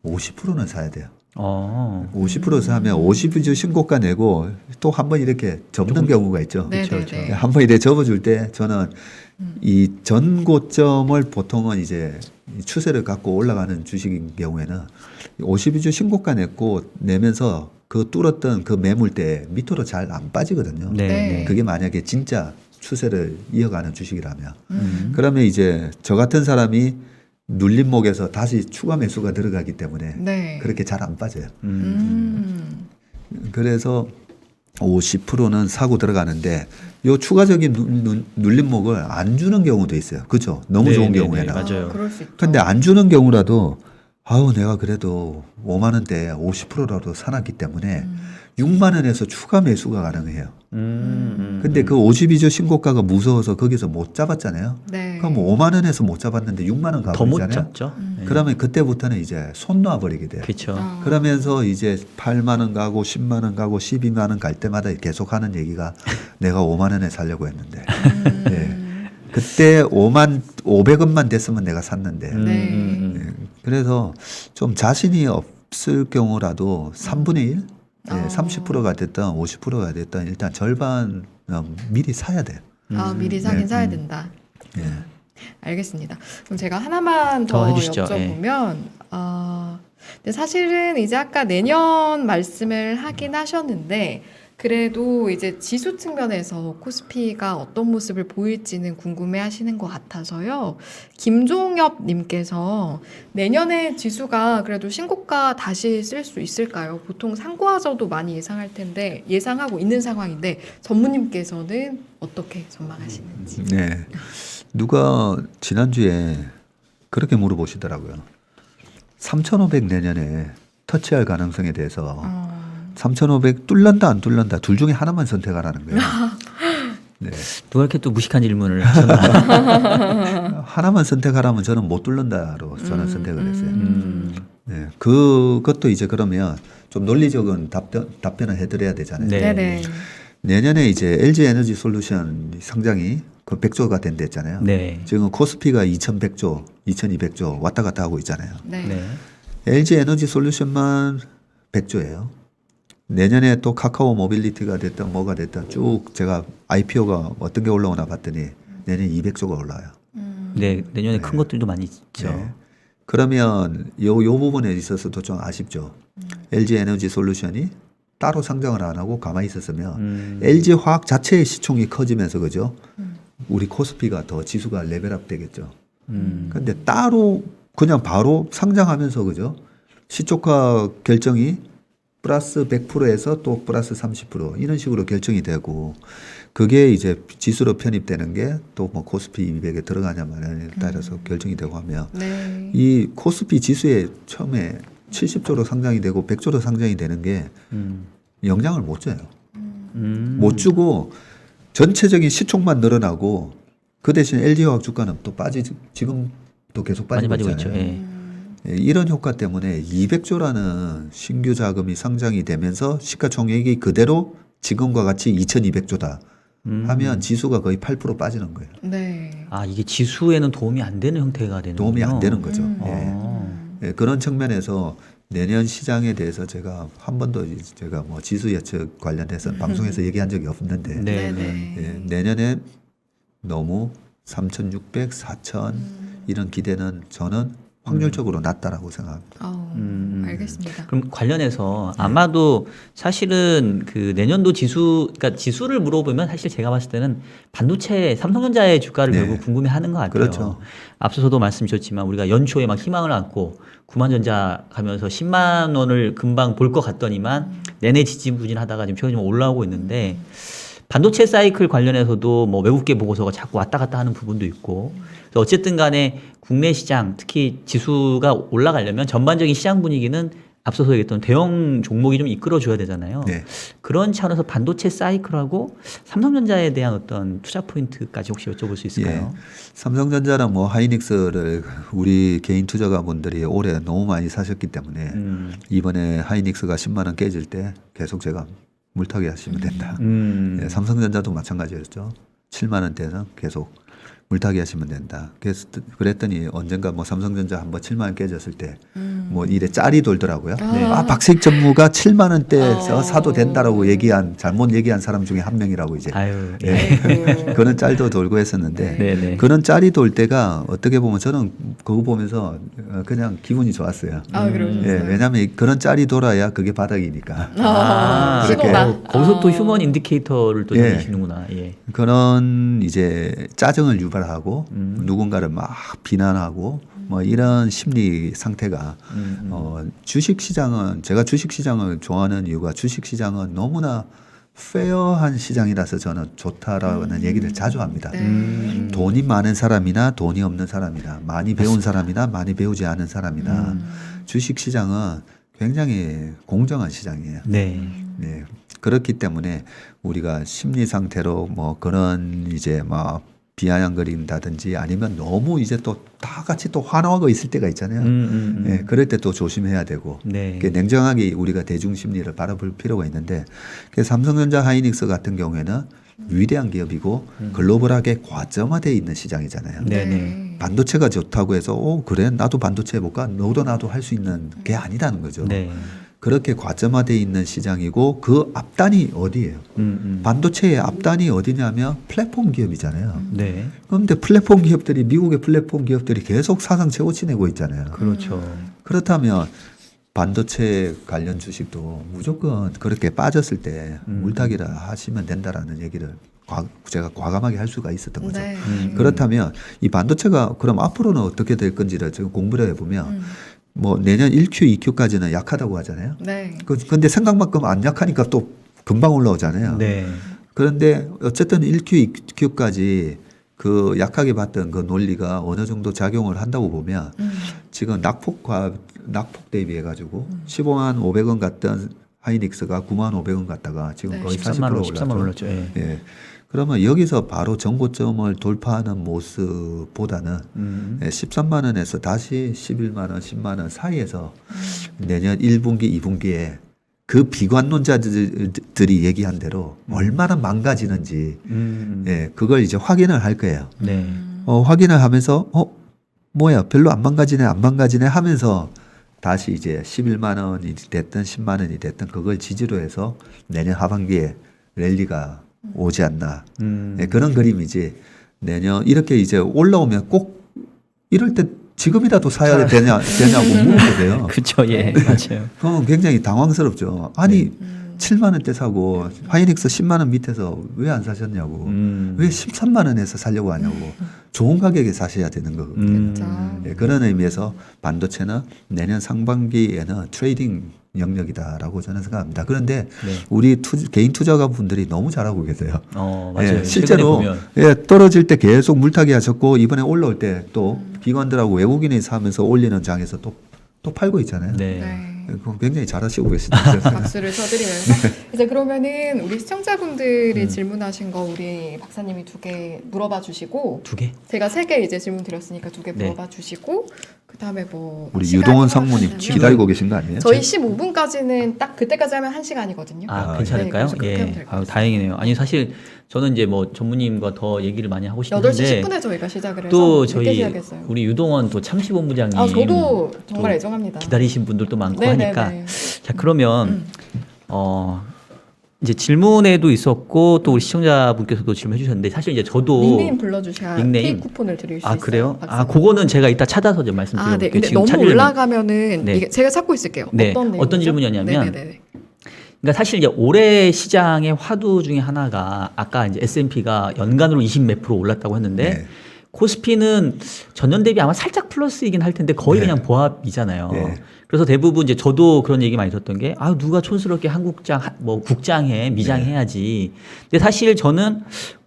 50%는 사야 돼요. 50% 사면 52주 신고가 내고 또 한 번 이렇게 접는 경우가 있죠. 네, 그렇죠, 네, 그렇죠. 네. 한 번 이렇게 접어줄 때 저는 이 전고점을 보통은 이제 추세를 갖고 올라가는 주식인 경우에는 52주 신고가 내면서 그 뚫었던 그 매물대 밑으로 잘 안 빠지거든요. 네. 네. 그게 만약에 진짜 추세를 이어가는 주식이라면 그러면 이제 저 같은 사람이 눌림목에서 다시 추가 매수가 들어가기 때문에 네. 그렇게 잘 안 빠져요. 음. 그래서 50%는 사고 들어가는데 요 추가적인 눌림목을 안 주는 경우도 있어요. 그렇죠? 너무 네, 좋은 네, 경우에는. 네, 맞아요. 그럴 수 있죠. 근데 안 주는 경우라도 내가 그래도 5만 원대 50%라도 사놨기 때문에 6만 원에서 추가 매수가 가능해요. 근데 그 52주 신고가가 무서워서 거기서 못 잡았잖아요. 네. 그럼 5만 원에서 못 잡았는데 6만 원 더 못 가버리잖아요. 잡죠. 네. 그러면 그때부터는 이제 손 놔버리게 돼요. 그렇죠. 그러면서 이제 8만 원 가고 10만 원 가고 12만 원 갈 때마다 계속 하는 얘기가 내가 5만 원에 살려고 했는데 네. 그때 500원만 됐으면 내가 샀는데 네. 네. 그래서 좀 자신이 없을 경우라도 3분의 1 네, 30%가 됐든 50%가 됐든 일단 절반 미리 사야 돼요. 미리 사긴 사야 된다. 예. 알겠습니다. 그럼 제가 하나만 더 더 해주시죠. 여쭤보면, 근데 사실은 이제 아까 내년 말씀을 하긴 하셨는데, 그래도 이제 지수 측면에서 코스피가 어떤 모습을 보일지는 궁금해 하시는 것 같아서요. 김종엽 님께서 내년에 지수가 그래도 신고가 다시 쓸 수 있을까요? 보통 상고하저도 많이 예상하고 있는 상황인데, 전무님께서는 어떻게 전망하시는지. 네. 누가 지난주에 그렇게 물어보시더라고요. 3,500 내년에 터치할 가능성에 대해서 3,500 뚫는다 안 뚫는다 둘 중에 하나만 선택하라는 거예요. 네. 누가 이렇게 또 무식한 질문을 하셨나? 하나만 선택하라면 저는 못 뚫는다로 저는 선택을 했어요. 네. 그것도 이제 그러면 좀 논리적인 답변을 해드려야 되잖아요. 네. 네네. 내년에 이제 LG 에너지 솔루션 상장이 그 100조가 된댔잖아요. 네. 지금 코스피가 2,100조, 2,200조 왔다 갔다 하고 있잖아요. 네. 네. LG 에너지 솔루션만 100조예요. 내년에 또 카카오 모빌리티가 됐든 뭐가 됐든 쭉 제가 IPO가 어떤 게 올라오나 봤더니 내년에 200조가 올라와요. 네. 내년에 큰 것들도 많이 있죠. 네. 그러면 요 부분에 있어서도 좀 아쉽죠. LG 에너지 솔루션이 따로 상장을 안 하고 가만히 있었으면 LG 화학 자체의 시총이 커지면서 그죠? 우리 코스피가 더 지수가 레벨업 되겠죠. 근데 따로 그냥 바로 상장하면서 그죠? 시초가 결정이 플러스 100%에서 또 플러스 30% 이런 식으로 결정이 되고 그게 이제 지수로 편입되는 게 또 뭐 코스피 200에 들어가냐 마냐에 따라서 결정이 되고 하면 네. 이 코스피 지수에 처음에 70조로 상장이 되고 100조로 상장이 되는 게 영향을 못 줘요. 못 주고 전체적인 시총만 늘어나고 그 대신 LG화학 주가는 또 지금도 계속 많이 빠지고 빠지고 있잖아요. 있죠. 예. 예, 이런 효과 때문에 200조라는 신규 자금이 상장이 되면서 시가총액이 그대로 지금과 같이 2,200조다 하면 지수가 거의 8% 빠지는 거예요. 네. 아, 이게 지수에는 도움이 안 되는 형태가 되는 도움이 안 되는 거죠. 아. 예, 그런 측면에서 내년 시장에 대해서 제가 한 번도 제가 뭐 지수 예측 관련해서 방송에서 얘기한 적이 없는데 네. 네네. 예, 내년에 너무 3,600, 4,000 이런 기대는 저는 확률적으로 낮다라고 생각합니다. 알겠습니다. 그럼 관련해서 아마도 사실은 그 내년도 지수, 그러니까 지수를 물어보면 사실 제가 봤을 때는 반도체 삼성전자의 주가를 네. 결국 궁금해하는 것 같아요. 그렇죠. 앞서서도 말씀 주셨지만 우리가 연초에 막 희망을 안고 9만전자 가면서 10만 원을 금방 볼 것 같더니만 내내 지지부진하다가 지금 최근에 좀 올라오고 있는데 반도체 사이클 관련해서도 뭐 외국계 보고서가 자꾸 왔다 갔다 하는 부분도 있고 그래서 어쨌든 간에 국내 시장 특히 지수가 올라가려면 전반적인 시장 분위기는 앞서서 얘기했던 대형 종목이 좀 이끌어줘야 되잖아요. 네. 그런 차원에서 반도체 사이클하고 삼성전자에 대한 어떤 투자 포인트까지 혹시 여쭤볼 수 있을까요? 예. 삼성전자랑 뭐 하이닉스를 우리 개인 투자가분들이 올해 너무 많이 사셨기 때문에 이번에 하이닉스가 10만 원 깨질 때 계속 제가 물타기 하시면 된다. 예, 삼성전자도 마찬가지였죠. 7만 원대는 계속 물타기 하시면 된다. 그래서 그랬더니 언젠가 뭐 삼성전자 한번 7만 원 깨졌을 때 뭐 이래 짤이 돌더라고요. 박세익 전무가 7만 원대에서 사도 된다라고 잘못 얘기한 사람 중에 한 명이라고 이제 아유, 아이고. 그런 짤도 돌고 했었는데 네네. 그런 짤이 돌 때가 어떻게 보면 저는 그거 보면서 그냥 기분이 좋았어요. 아, 그러셨어요? 예, 왜냐하면 그런 짤이 돌아야 그게 바닥이니까. 아, 그렇게. 신호다. 거기서 또 휴먼 인디케이터를 또 예. 느끼시는구나. 예. 그런 이제 짜증을 유발하고 누군가를 막 비난하고 뭐 이런 심리 상태가 주식 시장은 제가 주식 시장을 좋아하는 이유가 주식 시장은 너무나 페어한 시장이라서 저는 좋다라는 얘기를 자주 합니다. 네. 돈이 많은 사람이나 돈이 없는 사람이나 많이 배운 사람이나 많이 배우지 않은 사람이나 주식 시장은 굉장히 공정한 시장이에요. 네. 네. 그렇기 때문에 우리가 심리 상태로 뭐 그런 이제 막 비아냥거린다든지 아니면 너무 이제 또 다 같이 또 화나고 있을 때가 있잖아요. 예, 그럴 때 또 조심해야 되고 네. 냉정하게 우리가 대중 심리를 바라볼 필요가 있는데 삼성전자 하이닉스 같은 경우에는 위대한 기업이고 글로벌하게 과점화되어 있는 시장이잖아요. 네네. 반도체가 좋다고 해서 그래 나도 반도체 해볼까 너도 나도 할 수 있는 게 아니라는 거죠. 네. 그렇게 과점화되어 있는 시장이고 그 앞단이 어디예요? 반도체의 앞단이 어디냐면 플랫폼 기업이잖아요. 네. 그런데 플랫폼 기업들이 미국의 플랫폼 기업들이 계속 사상 최고치 내고 있잖아요. 그렇죠. 그렇다면 반도체 관련 주식도 무조건 그렇게 빠졌을 때 물타기를 하시면 된다라는 얘기를 제가 과감하게 할 수가 있었던 거죠. 네. 그렇다면 이 반도체가 그럼 앞으로는 어떻게 될 건지를 지금 공부를 해보면 뭐 내년 1Q, 2Q까지는 약하다고 하잖아요. 네. 근데 생각만큼 안 약하니까 또 금방 올라오잖아요. 네. 그런데 어쨌든 1Q, 2Q까지 그 약하게 봤던 그 논리가 어느 정도 작용을 한다고 보면 지금 낙폭 대비해 가지고 15만 500원 갔던 하이닉스가 9만 500원 갔다가 지금 네. 거의 13만 40% 원, 13만 올랐죠. 올랐죠. 예. 예. 그러면 여기서 바로 전고점을 돌파하는 모습보다는 13만 원에서 다시 11만 원, 10만 원 사이에서 내년 1분기, 2분기에 그 비관론자들이 얘기한 대로 얼마나 망가지는지 예, 그걸 이제 확인을 할 거예요. 네. 확인을 하면서 뭐야 별로 안 망가지네 하면서 다시 이제 11만 원이 됐든 10만 원이 됐든 그걸 지지로 해서 내년 하반기에 랠리가 오지 않나 예, 그런 그림이지. 내년 이렇게 이제 올라오면 꼭 이럴 때 지금이라도 사야 되냐고 물어보세요. 그렇죠. 예. 맞아요. 그건 굉장히 당황스럽죠. 아니 7만 원대 사고 하이닉스 10만 원 밑에서 왜 안 사셨냐고. 왜 13만 원에서 사려고 하냐고. 좋은 가격에 사셔야 되는 거거든요. 진짜. 예, 그런 의미에서 반도체는 내년 상반기에는 트레이딩 영역이다라고 저는 생각합니다. 그런데 네. 우리 개인 투자가 분들이 너무 잘하고 계세요. 맞아요. 예, 최근에 실제로 보면. 예, 떨어질 때 계속 물타기 하셨고 이번에 올라올 때 또 기관들하고 외국인이 사면서 올리는 장에서 또 팔고 있잖아요. 네. 네. 그건 굉장히 잘하시고 계시다. 박수를 쳐드리면서 이제 그러면은 우리 시청자분들이 질문하신 거 우리 박사님이 2개 물어봐 주시고 2개? 제가 3개 이제 질문 드렸으니까 2개 네. 물어봐 주시고 그다음에 뭐 우리 시간이 유동원 상무님 허락하면 기다리고 계신 거 아니에요? 저희 15분까지는 딱 그때까지 하면 1시간이거든요. 아, 괜찮을까요? 네, 그래서 그렇게 하면 예. 될것 아유, 같습니다. 다행이네요. 아니 사실 저는 이제 뭐 전무님과 더 얘기를 많이 하고 8시 싶은데 10분에 저희가 시작을 해서 또 늦게 저희 시작했어요. 우리 유동원 또 참시본부장님 저도 정말 또 애정합니다. 기다리신 분들도 많고 네네네. 하니까 자 그러면 이제 질문에도 있었고 또 우리 시청자분께서도 질문해 주셨는데 사실 이제 저도 닉네임 불러주셔야 닉네임? 케이크 쿠폰을 드릴 수 아 있어요. 그래요? 박사님. 그거는 제가 이따 찾아서 좀 네. 말씀드려볼게요. 근데 지금 너무 찾으려면. 올라가면은 네. 이게 제가 찾고 있을게요. 네. 어떤 내용이죠? 어떤 질문이었냐면 네네네. 그러니까 사실 이제 올해 시장의 화두 중에 하나가 아까 이제 S&P가 연간으로 20 몇 프로 올랐다고 했는데 네. 코스피는 전년 대비 아마 살짝 플러스이긴 할 텐데 거의 네. 그냥 보합이잖아요. 네. 그래서 대부분 이제 저도 그런 얘기 많이 들었던 게 누가 촌스럽게 한국장 뭐 국장해 미장해야지. 근데 사실 저는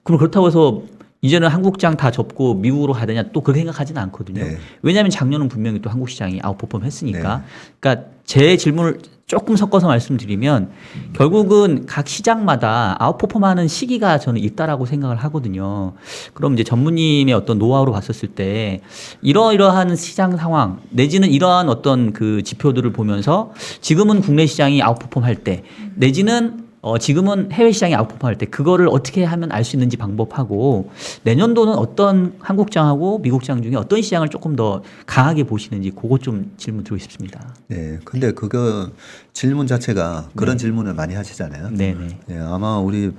그럼 그렇다고 해서 이제는 한국장 다 접고 미국으로 가야 되냐 또 그렇게 생각하지는 않거든요. 네. 왜냐하면 작년은 분명히 또 한국 시장이 아웃퍼폼 했으니까. 네. 그러니까 제 질문을 조금 섞어서 말씀드리면 결국은 각 시장마다 아웃퍼폼하는 시기가 저는 있다라고 생각을 하거든요. 그럼 이제 전무님의 어떤 노하우로 봤었을 때 이러이러한 시장 상황 내지는 이러한 어떤 그 지표들을 보면서 지금은 국내 시장이 아웃퍼폼 할 때 내지는 지금은 해외 시장이 아웃퍼폼할 때 그거를 어떻게 하면 알 수 있는지 방법하고 내년도는 어떤 한국장하고 미국장 중에 어떤 시장을 조금 더 강하게 보시는지 그것 좀 질문 드리고 싶습니다. 네, 근데 그거 질문 자체가 그런 질문을 많이 하시잖아요. 네네. 네, 아마 우리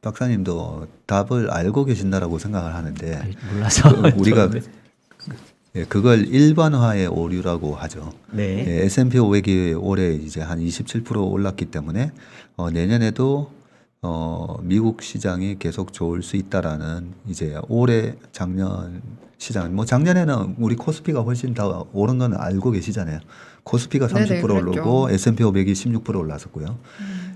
박사님도 답을 알고 계신다라고 생각을 하는데 몰라서 우리가 저는. 예, 그걸 일반화의 오류라고 하죠. 네. 예, S&P 500이 올해 이제 한 27% 올랐기 때문에 내년에도 미국 시장이 계속 좋을 수 있다라는 이제 올해 작년 시장 뭐 작년에는 우리 코스피가 훨씬 더 오른 건 알고 계시잖아요. 코스피가 30% 네네, 오르고 그랬죠. S&P 500이 16% 올랐었고요.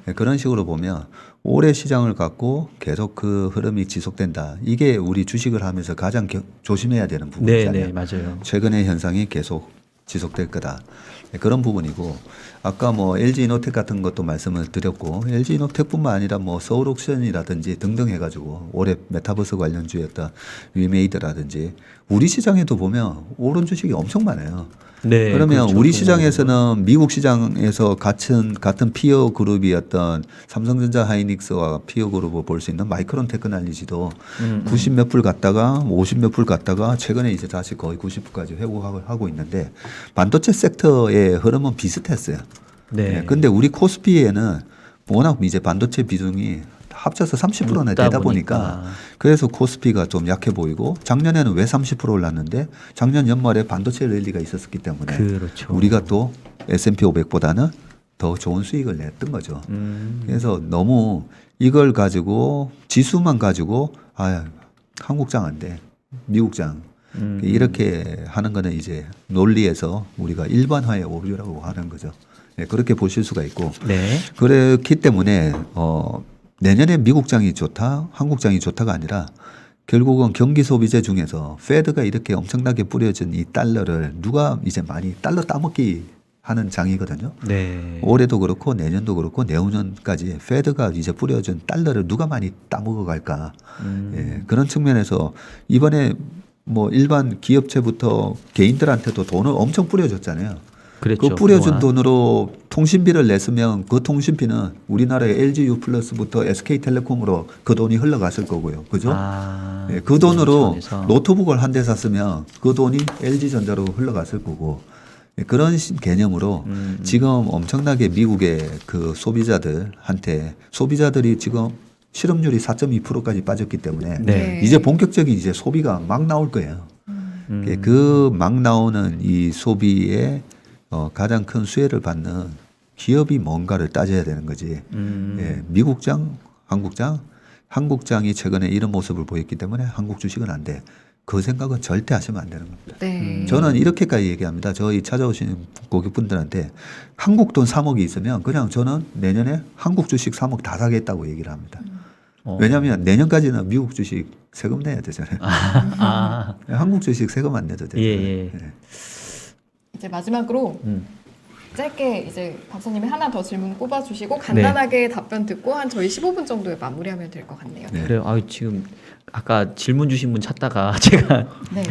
예, 그런 식으로 보면 올해 시장을 갖고 계속 그 흐름이 지속된다. 이게 우리 주식을 하면서 가장 조심해야 되는 부분이잖아요. 네네 맞아요. 최근의 현상이 계속 지속될 거다. 네, 그런 부분이고 아까 뭐 LG 이노텍 같은 것도 말씀을 드렸고 LG 이노텍뿐만 아니라 뭐 서울옥션이라든지 등등 해가지고 올해 메타버스 관련주였던 위메이드라든지 우리 시장에도 보면 오른 주식이 엄청 많아요. 네. 그러면 그렇죠. 우리 시장에서는 미국 시장에서 같은 피어 그룹이었던 삼성전자 하이닉스와 피어 그룹을 볼 수 있는 마이크론 테크놀로지도 90 몇 불 갔다가 50 몇 불 갔다가 최근에 이제 다시 거의 90불까지 회복하고 있는데 반도체 섹터의 흐름은 비슷했어요. 네. 근데 우리 코스피에는 워낙 이제 반도체 비중이 합쳐서 30%나 높다 되다 보니까 그래서 코스피가 좀 약해 보이고 작년에는 왜 30% 올랐는데 작년 연말에 반도체 랠리가 있었기 때문에 그렇죠. 우리가 또 S&P 500보다는 더 좋은 수익을 냈던 거죠. 그래서 너무 이걸 가지고 지수만 가지고 한국장 안 돼. 미국장. 이렇게 하는 거는 이제 논리에서 우리가 일반화의 오류라고 하는 거죠. 네, 그렇게 보실 수가 있고. 네. 그렇기 때문에 내년에 미국장이 좋다, 한국장이 좋다가 아니라 결국은 경기 소비재 중에서 페드가 이렇게 엄청나게 뿌려진 이 달러를 누가 이제 많이 달러 따먹기 하는 장이거든요. 네. 올해도 그렇고 내년도 그렇고 내후년까지 페드가 이제 뿌려준 달러를 누가 많이 따먹어 갈까. 예, 그런 측면에서 이번에 뭐 일반 기업체부터 개인들한테도 돈을 엄청 뿌려줬잖아요. 그랬죠. 그 뿌려준 그동안. 돈으로 통신비를 냈으면 그 통신비는 우리나라의 LGU 플러스부터 SK텔레콤으로 그 돈이 흘러갔을 거고요. 그죠? 아, 예, 그 돈으로 차원에서. 노트북을 한 대 샀으면 그 돈이 LG전자로 흘러갔을 거고 예, 그런 개념으로 지금 엄청나게 미국의 그 소비자들이 지금 실업률이 4.2%까지 빠졌기 때문에 네. 이제 본격적인 이제 소비가 막 나올 거예요. 그 막 나오는 이 소비에 가장 큰 수혜를 받는 기업이 뭔가를 따져야 되는 거지. 예, 미국장, 한국장이 최근에 이런 모습을 보였기 때문에 한국 주식은 안 돼. 그 생각은 절대 하시면 안 되는 겁니다. 네. 저는 이렇게까지 얘기합니다. 저희 찾아오신 고객분들한테 한국 돈 3억이 있으면 그냥 저는 내년에 한국 주식 3억 다 사겠다고 얘기를 합니다. 왜냐하면 내년까지는 미국 주식 세금 내야 되잖아요. 한국 주식 세금 안 내도 돼요. 예. 이제 마지막으로 음. 짧게 이제 박사님이 하나 더 질문 꼽아주시고 간단하게 답변 듣고 한 저희 15분 정도에 마무리하면 될 것 같네요. 네. 그래요. 아, 지금 아까 질문 주신 분 찾다가 제가 네.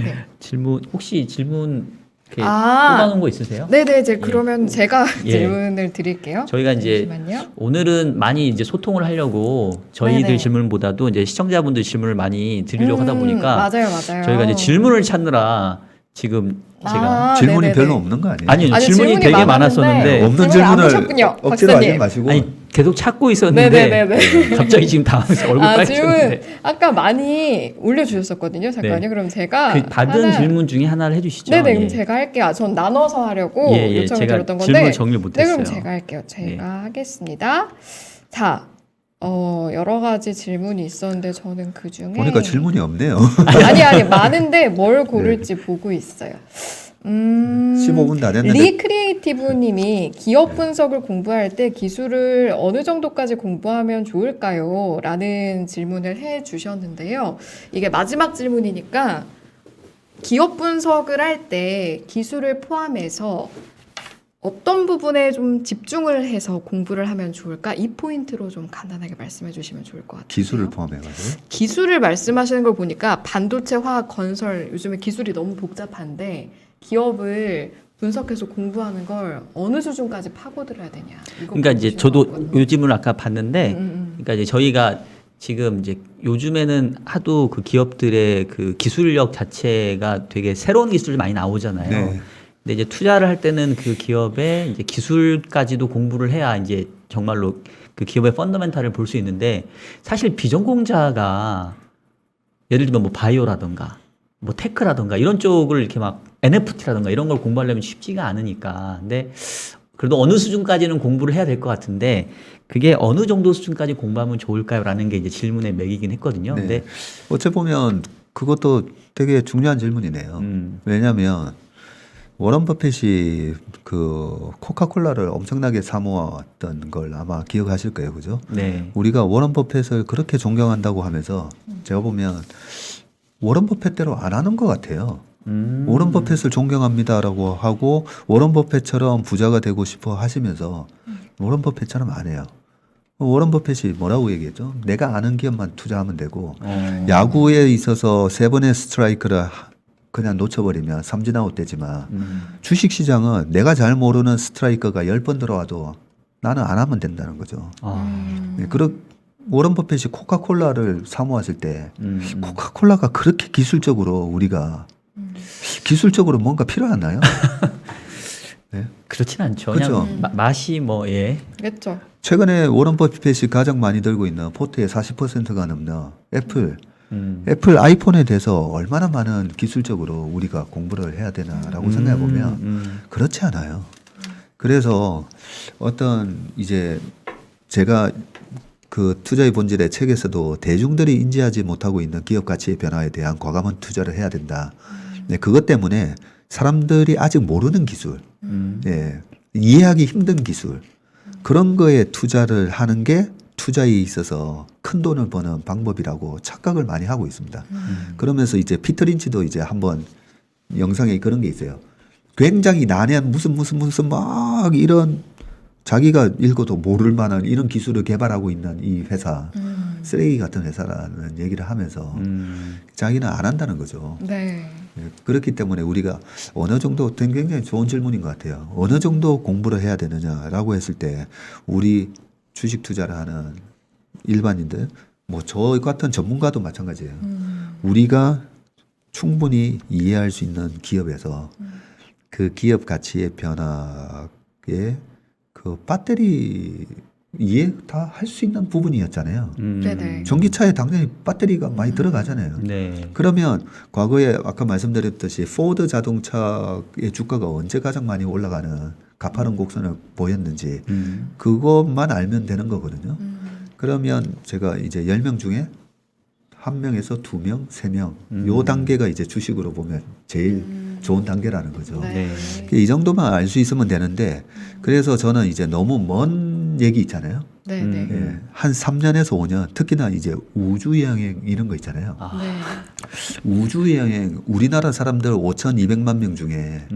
혹시 질문 이렇게 아. 뽑아놓은 거 있으세요? 네네. 이제 그러면 제가 예. 질문을 드릴게요. 저희가 이제 잠시만요. 오늘은 많이 이제 소통을 하려고 저희들 네네. 질문보다도 이제 시청자분들 질문을 많이 드리려고 하다 보니까 맞아요. 저희가 이제 질문을 찾느라 지금 제가 질문이 네네네. 별로 없는 거 아니에요? 아니요, 질문이 되게 많았었는데 없는 질문을 안 질문을 보셨군요, 억지로 하지 박사님. 마시고 아니 계속 찾고 있었는데 네네네네. 갑자기 지금 당황해서 얼굴 빨개졌는데 질문 아까 많이 올려주셨었거든요. 잠깐요. 네. 그럼 제가 그 받은 하나- 질문 중에 하나를 해주시죠. 네네. 예. 그럼 제가 할게요. 전 나눠서 하려고 요청을 제가 드렸던 건데. 질문을 정리를 네, 못했어요. 그럼 제가 할게요. 제가 하겠습니다. 자, 여러 가지 질문이 있었는데 저는 그 중에 보니까 질문이 없네요. 아니 많은데 뭘 고를지 보고 있어요. 15분 다 됐는데 리크리에이티브님이 기업 분석을 공부할 때 기술을 어느 정도까지 공부하면 좋을까요? 라는 질문을 해주셨는데요. 이게 마지막 질문이니까 기업 분석을 할 때 기술을 포함해서 어떤 부분에 좀 집중을 해서 공부를 하면 좋을까? 이 포인트로 좀 간단하게 말씀해 주시면 좋을 것 같아요. 기술을 포함해가지고 기술을 말씀하시는 걸 보니까 반도체, 화학, 건설 요즘에 기술이 너무 복잡한데 기업을 분석해서 공부하는 걸 어느 수준까지 파고들어야 되냐. 이거 그러니까 이제 물어보시는 저도 거거든요. 요 질문을 아까 봤는데, 그러니까 이제 저희가 지금 이제 요즘에는 하도 그 기업들의 그 기술력 자체가 되게 새로운 기술이 많이 나오잖아요. 네. 근데 이제 투자를 할 때는 그 기업의 이제 기술까지도 공부를 해야 이제 정말로 그 기업의 펀더멘탈을 볼 수 있는데 사실 비전공자가 예를 들면 뭐 바이오라든가 뭐 테크라든가 이런 쪽을 이렇게 막 NFT라든가 이런 걸 공부하려면 쉽지가 않으니까. 근데 그래도 어느 수준까지는 공부를 해야 될 것 같은데 그게 어느 정도 수준까지 공부하면 좋을까요?라는 게 이제 질문의 맥이긴 했거든요. 네. 근데 어째 보면 그것도 되게 중요한 질문이네요. 왜냐하면 워런 버핏이 그 코카콜라를 엄청나게 사모았던 걸 아마 기억하실 거예요, 그죠? 네. 우리가 워런 버핏을 그렇게 존경한다고 하면서 제가 보면 워런 버핏대로 안 하는 것 같아요. 워런 버핏을 존경합니다라고 하고 워런 버핏처럼 부자가 되고 싶어 하시면서 워런 버핏처럼 안 해요. 워런 버핏이 뭐라고 얘기했죠? 내가 아는 기업만 투자하면 되고 야구에 있어서 3번의 스트라이크를 그냥 놓쳐버리면 삼진아웃 되지만 주식 시장은 내가 잘 모르는 스트라이커가 10번 들어와도 나는 안 하면 된다는 거죠. 네, 워런 버핏이 코카콜라를 사모했을 때 코카콜라가 그렇게 기술적으로 우리가 기술적으로 뭔가 필요하나요? 네? 그렇진 않죠. 그렇죠. 그냥 맛이 뭐 예. 그렇죠. 최근에 워런 버핏이 가장 많이 들고 있는 포트의 40%가 넘는 애플 아이폰에 대해서 얼마나 많은 기술적으로 우리가 공부를 해야 되나라고 생각해 보면 그렇지 않아요. 그래서 어떤 이제 제가 그 투자의 본질의 책에서도 대중들이 인지하지 못하고 있는 기업 가치의 변화에 대한 과감한 투자를 해야 된다. 네, 그것 때문에 사람들이 아직 모르는 기술, 예, 이해하기 힘든 기술 그런 거에 투자를 하는 게 투자에 있어서 큰 돈을 버는 방법이라고 착각을 많이 하고 있습니다. 그러면서 이제 피터 린치도 이제 한번 영상에 그런 게 있어요. 굉장히 난해한 무슨 막 이런 자기가 읽어도 모를 만한 이런 기술을 개발하고 있는 이 회사 쓰레기 같은 회사라는 얘기를 하면서 자기는 안 한다는 거죠. 네. 그렇기 때문에 우리가 어느 정도 굉장히 좋은 질문인 것 같아요. 어느 정도 공부를 해야 되느냐라고 했을 때 우리 주식 투자를 하는 일반인들 뭐 저 같은 전문가도 마찬가지예요. 우리가 충분히 이해할 수 있는 기업에서 그 기업 가치의 변화에 그 배터리 이해 다 할 수 있는 부분이었잖아요. 네네. 전기차에 당연히 배터리가 많이 들어가잖아요. 네. 그러면 과거에 아까 말씀드렸듯이 포드 자동차의 주가가 언제 가장 많이 올라가는 가파른 곡선을 보였는지 그것만 알면 되는 거거든요. 그러면 제가 이제 10명 중에 1명에서 2명, 3명 요 단계가 이제 주식으로 보면 제일 좋은 단계라는 거죠. 네. 이 정도만 알 수 있으면 되는데 그래서 저는 이제 너무 먼 얘기 있잖아요. 네네. 예, 한 3년에서 5년 특히나 이제 우주여행 이런 거 있잖아요. 네. 우주여행 우리나라 사람들 5,200만 명 중에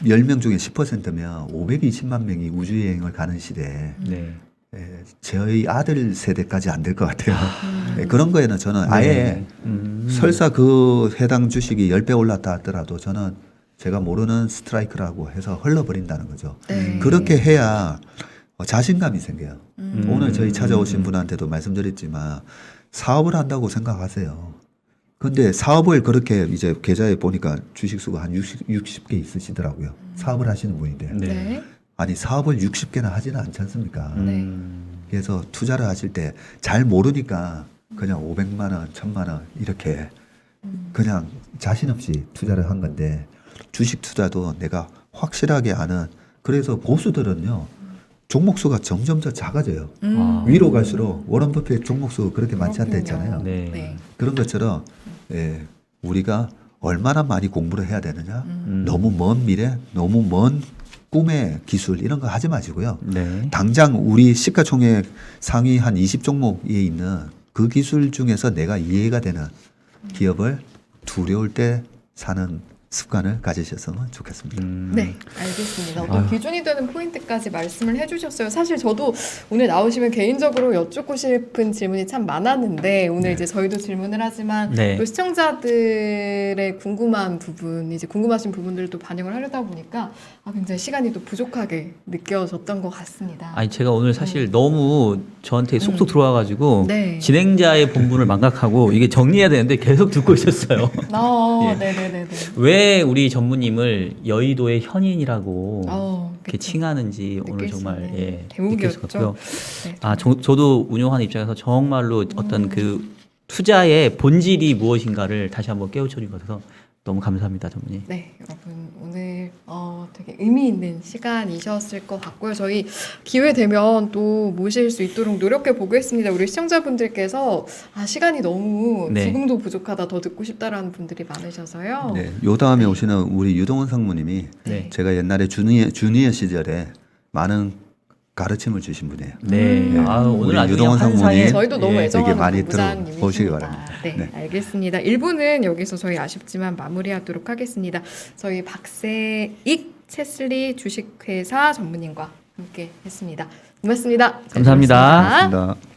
10명 중에 10%면 520만 명이 우주여행을 가는 시대에 네. 예, 저희 아들 세대까지 안 될 것 같아요. 예, 그런 거에는 저는 아예 설사 그 해당 주식이 10배 올랐다 하더라도 저는 제가 모르는 스트라이크라고 해서 흘러버린다는 거죠. 네. 그렇게 해야 자신감이 생겨요. 오늘 저희 찾아오신 분한테도 말씀드렸지만 사업을 한다고 생각하세요. 근데 사업을 그렇게 이제 계좌에 보니까 주식수가 한 60개 있으시더라고요. 사업을 하시는 분인데. 네. 네. 아니 사업을 60개나 하지는 않지 않습니까? 네. 그래서 투자를 하실 때 잘 모르니까 그냥 500만 원, 1000만 원 이렇게 그냥 자신 없이 투자를 한 건데 주식 투자도 내가 확실하게 아는 그래서 고수들은요 종목수가 점점 더 작아져요. 위로 갈수록 워런 버핏 종목수 그렇게 많지 않다 했잖아요. 네. 네. 그런 것처럼 예, 우리가 얼마나 많이 공부를 해야 되느냐 너무 먼 미래, 너무 먼 꿈의 기술 이런 거 하지 마시고요. 네. 당장 우리 시가총액 상위 한 20종목에 있는 그 기술 중에서 내가 이해가 되는 기업을 두려울 때 사는 습관을 가지셨으면 좋겠습니다. 네, 알겠습니다. 어떤 기준이 되는 포인트까지 말씀을 해주셨어요. 사실 저도 오늘 나오시면 개인적으로 여쭙고 싶은 질문이 참 많았는데 오늘 이제 저희도 질문을 하지만 네. 또 시청자들의 궁금한 부분, 이제 궁금하신 부분들도 반영을 하려다 보니까 굉장히 시간이 또 부족하게 느껴졌던 것 같습니다. 아니 제가 오늘 사실 너무 저한테 쏙쏙 들어와가지고 네. 진행자의 본분을 망각하고 이게 정리해야 되는데 계속 듣고 있었어요. 예. 네네네네. 왜 우리 전무님을 여의도의 현인이라고 이렇게 그쵸. 칭하는지 오늘 느낄 수 정말 있는 예, 대목이었죠. 느낄 수 같고요. 네, 저도 운영하는 입장에서 정말로 어떤 그 투자의 본질이 무엇인가를 다시 한번 깨우쳐준 것 같아서 너무 감사합니다, 전무님. 네, 여러분 오늘 되게 의미 있는 시간이셨을 것 같고요. 저희 기회 되면 또 모실 수 있도록 노력해 보겠습니다. 우리 시청자분들께서 시간이 너무 네. 지금도 부족하다, 더 듣고 싶다라는 분들이 많으셔서요. 네, 요 다음에 오시는 우리 유동원 상무님이 네. 제가 옛날에 주니어 시절에 많은 가르침을 주신 분이에요. 네. 오늘 우리 아주 유동원 그냥 상무님. 환사에 저희도 너무 예. 애정하는 되게 많이 본부장님이십니다. 들어보시기 바랍니다. 네, 네. 알겠습니다. 1부는 여기서 저희 아쉽지만 마무리하도록 하겠습니다. 저희 박세익 체슬리 주식회사 전무님과 함께 했습니다. 고맙습니다. 잘 감사합니다. 들었습니다. 고맙습니다.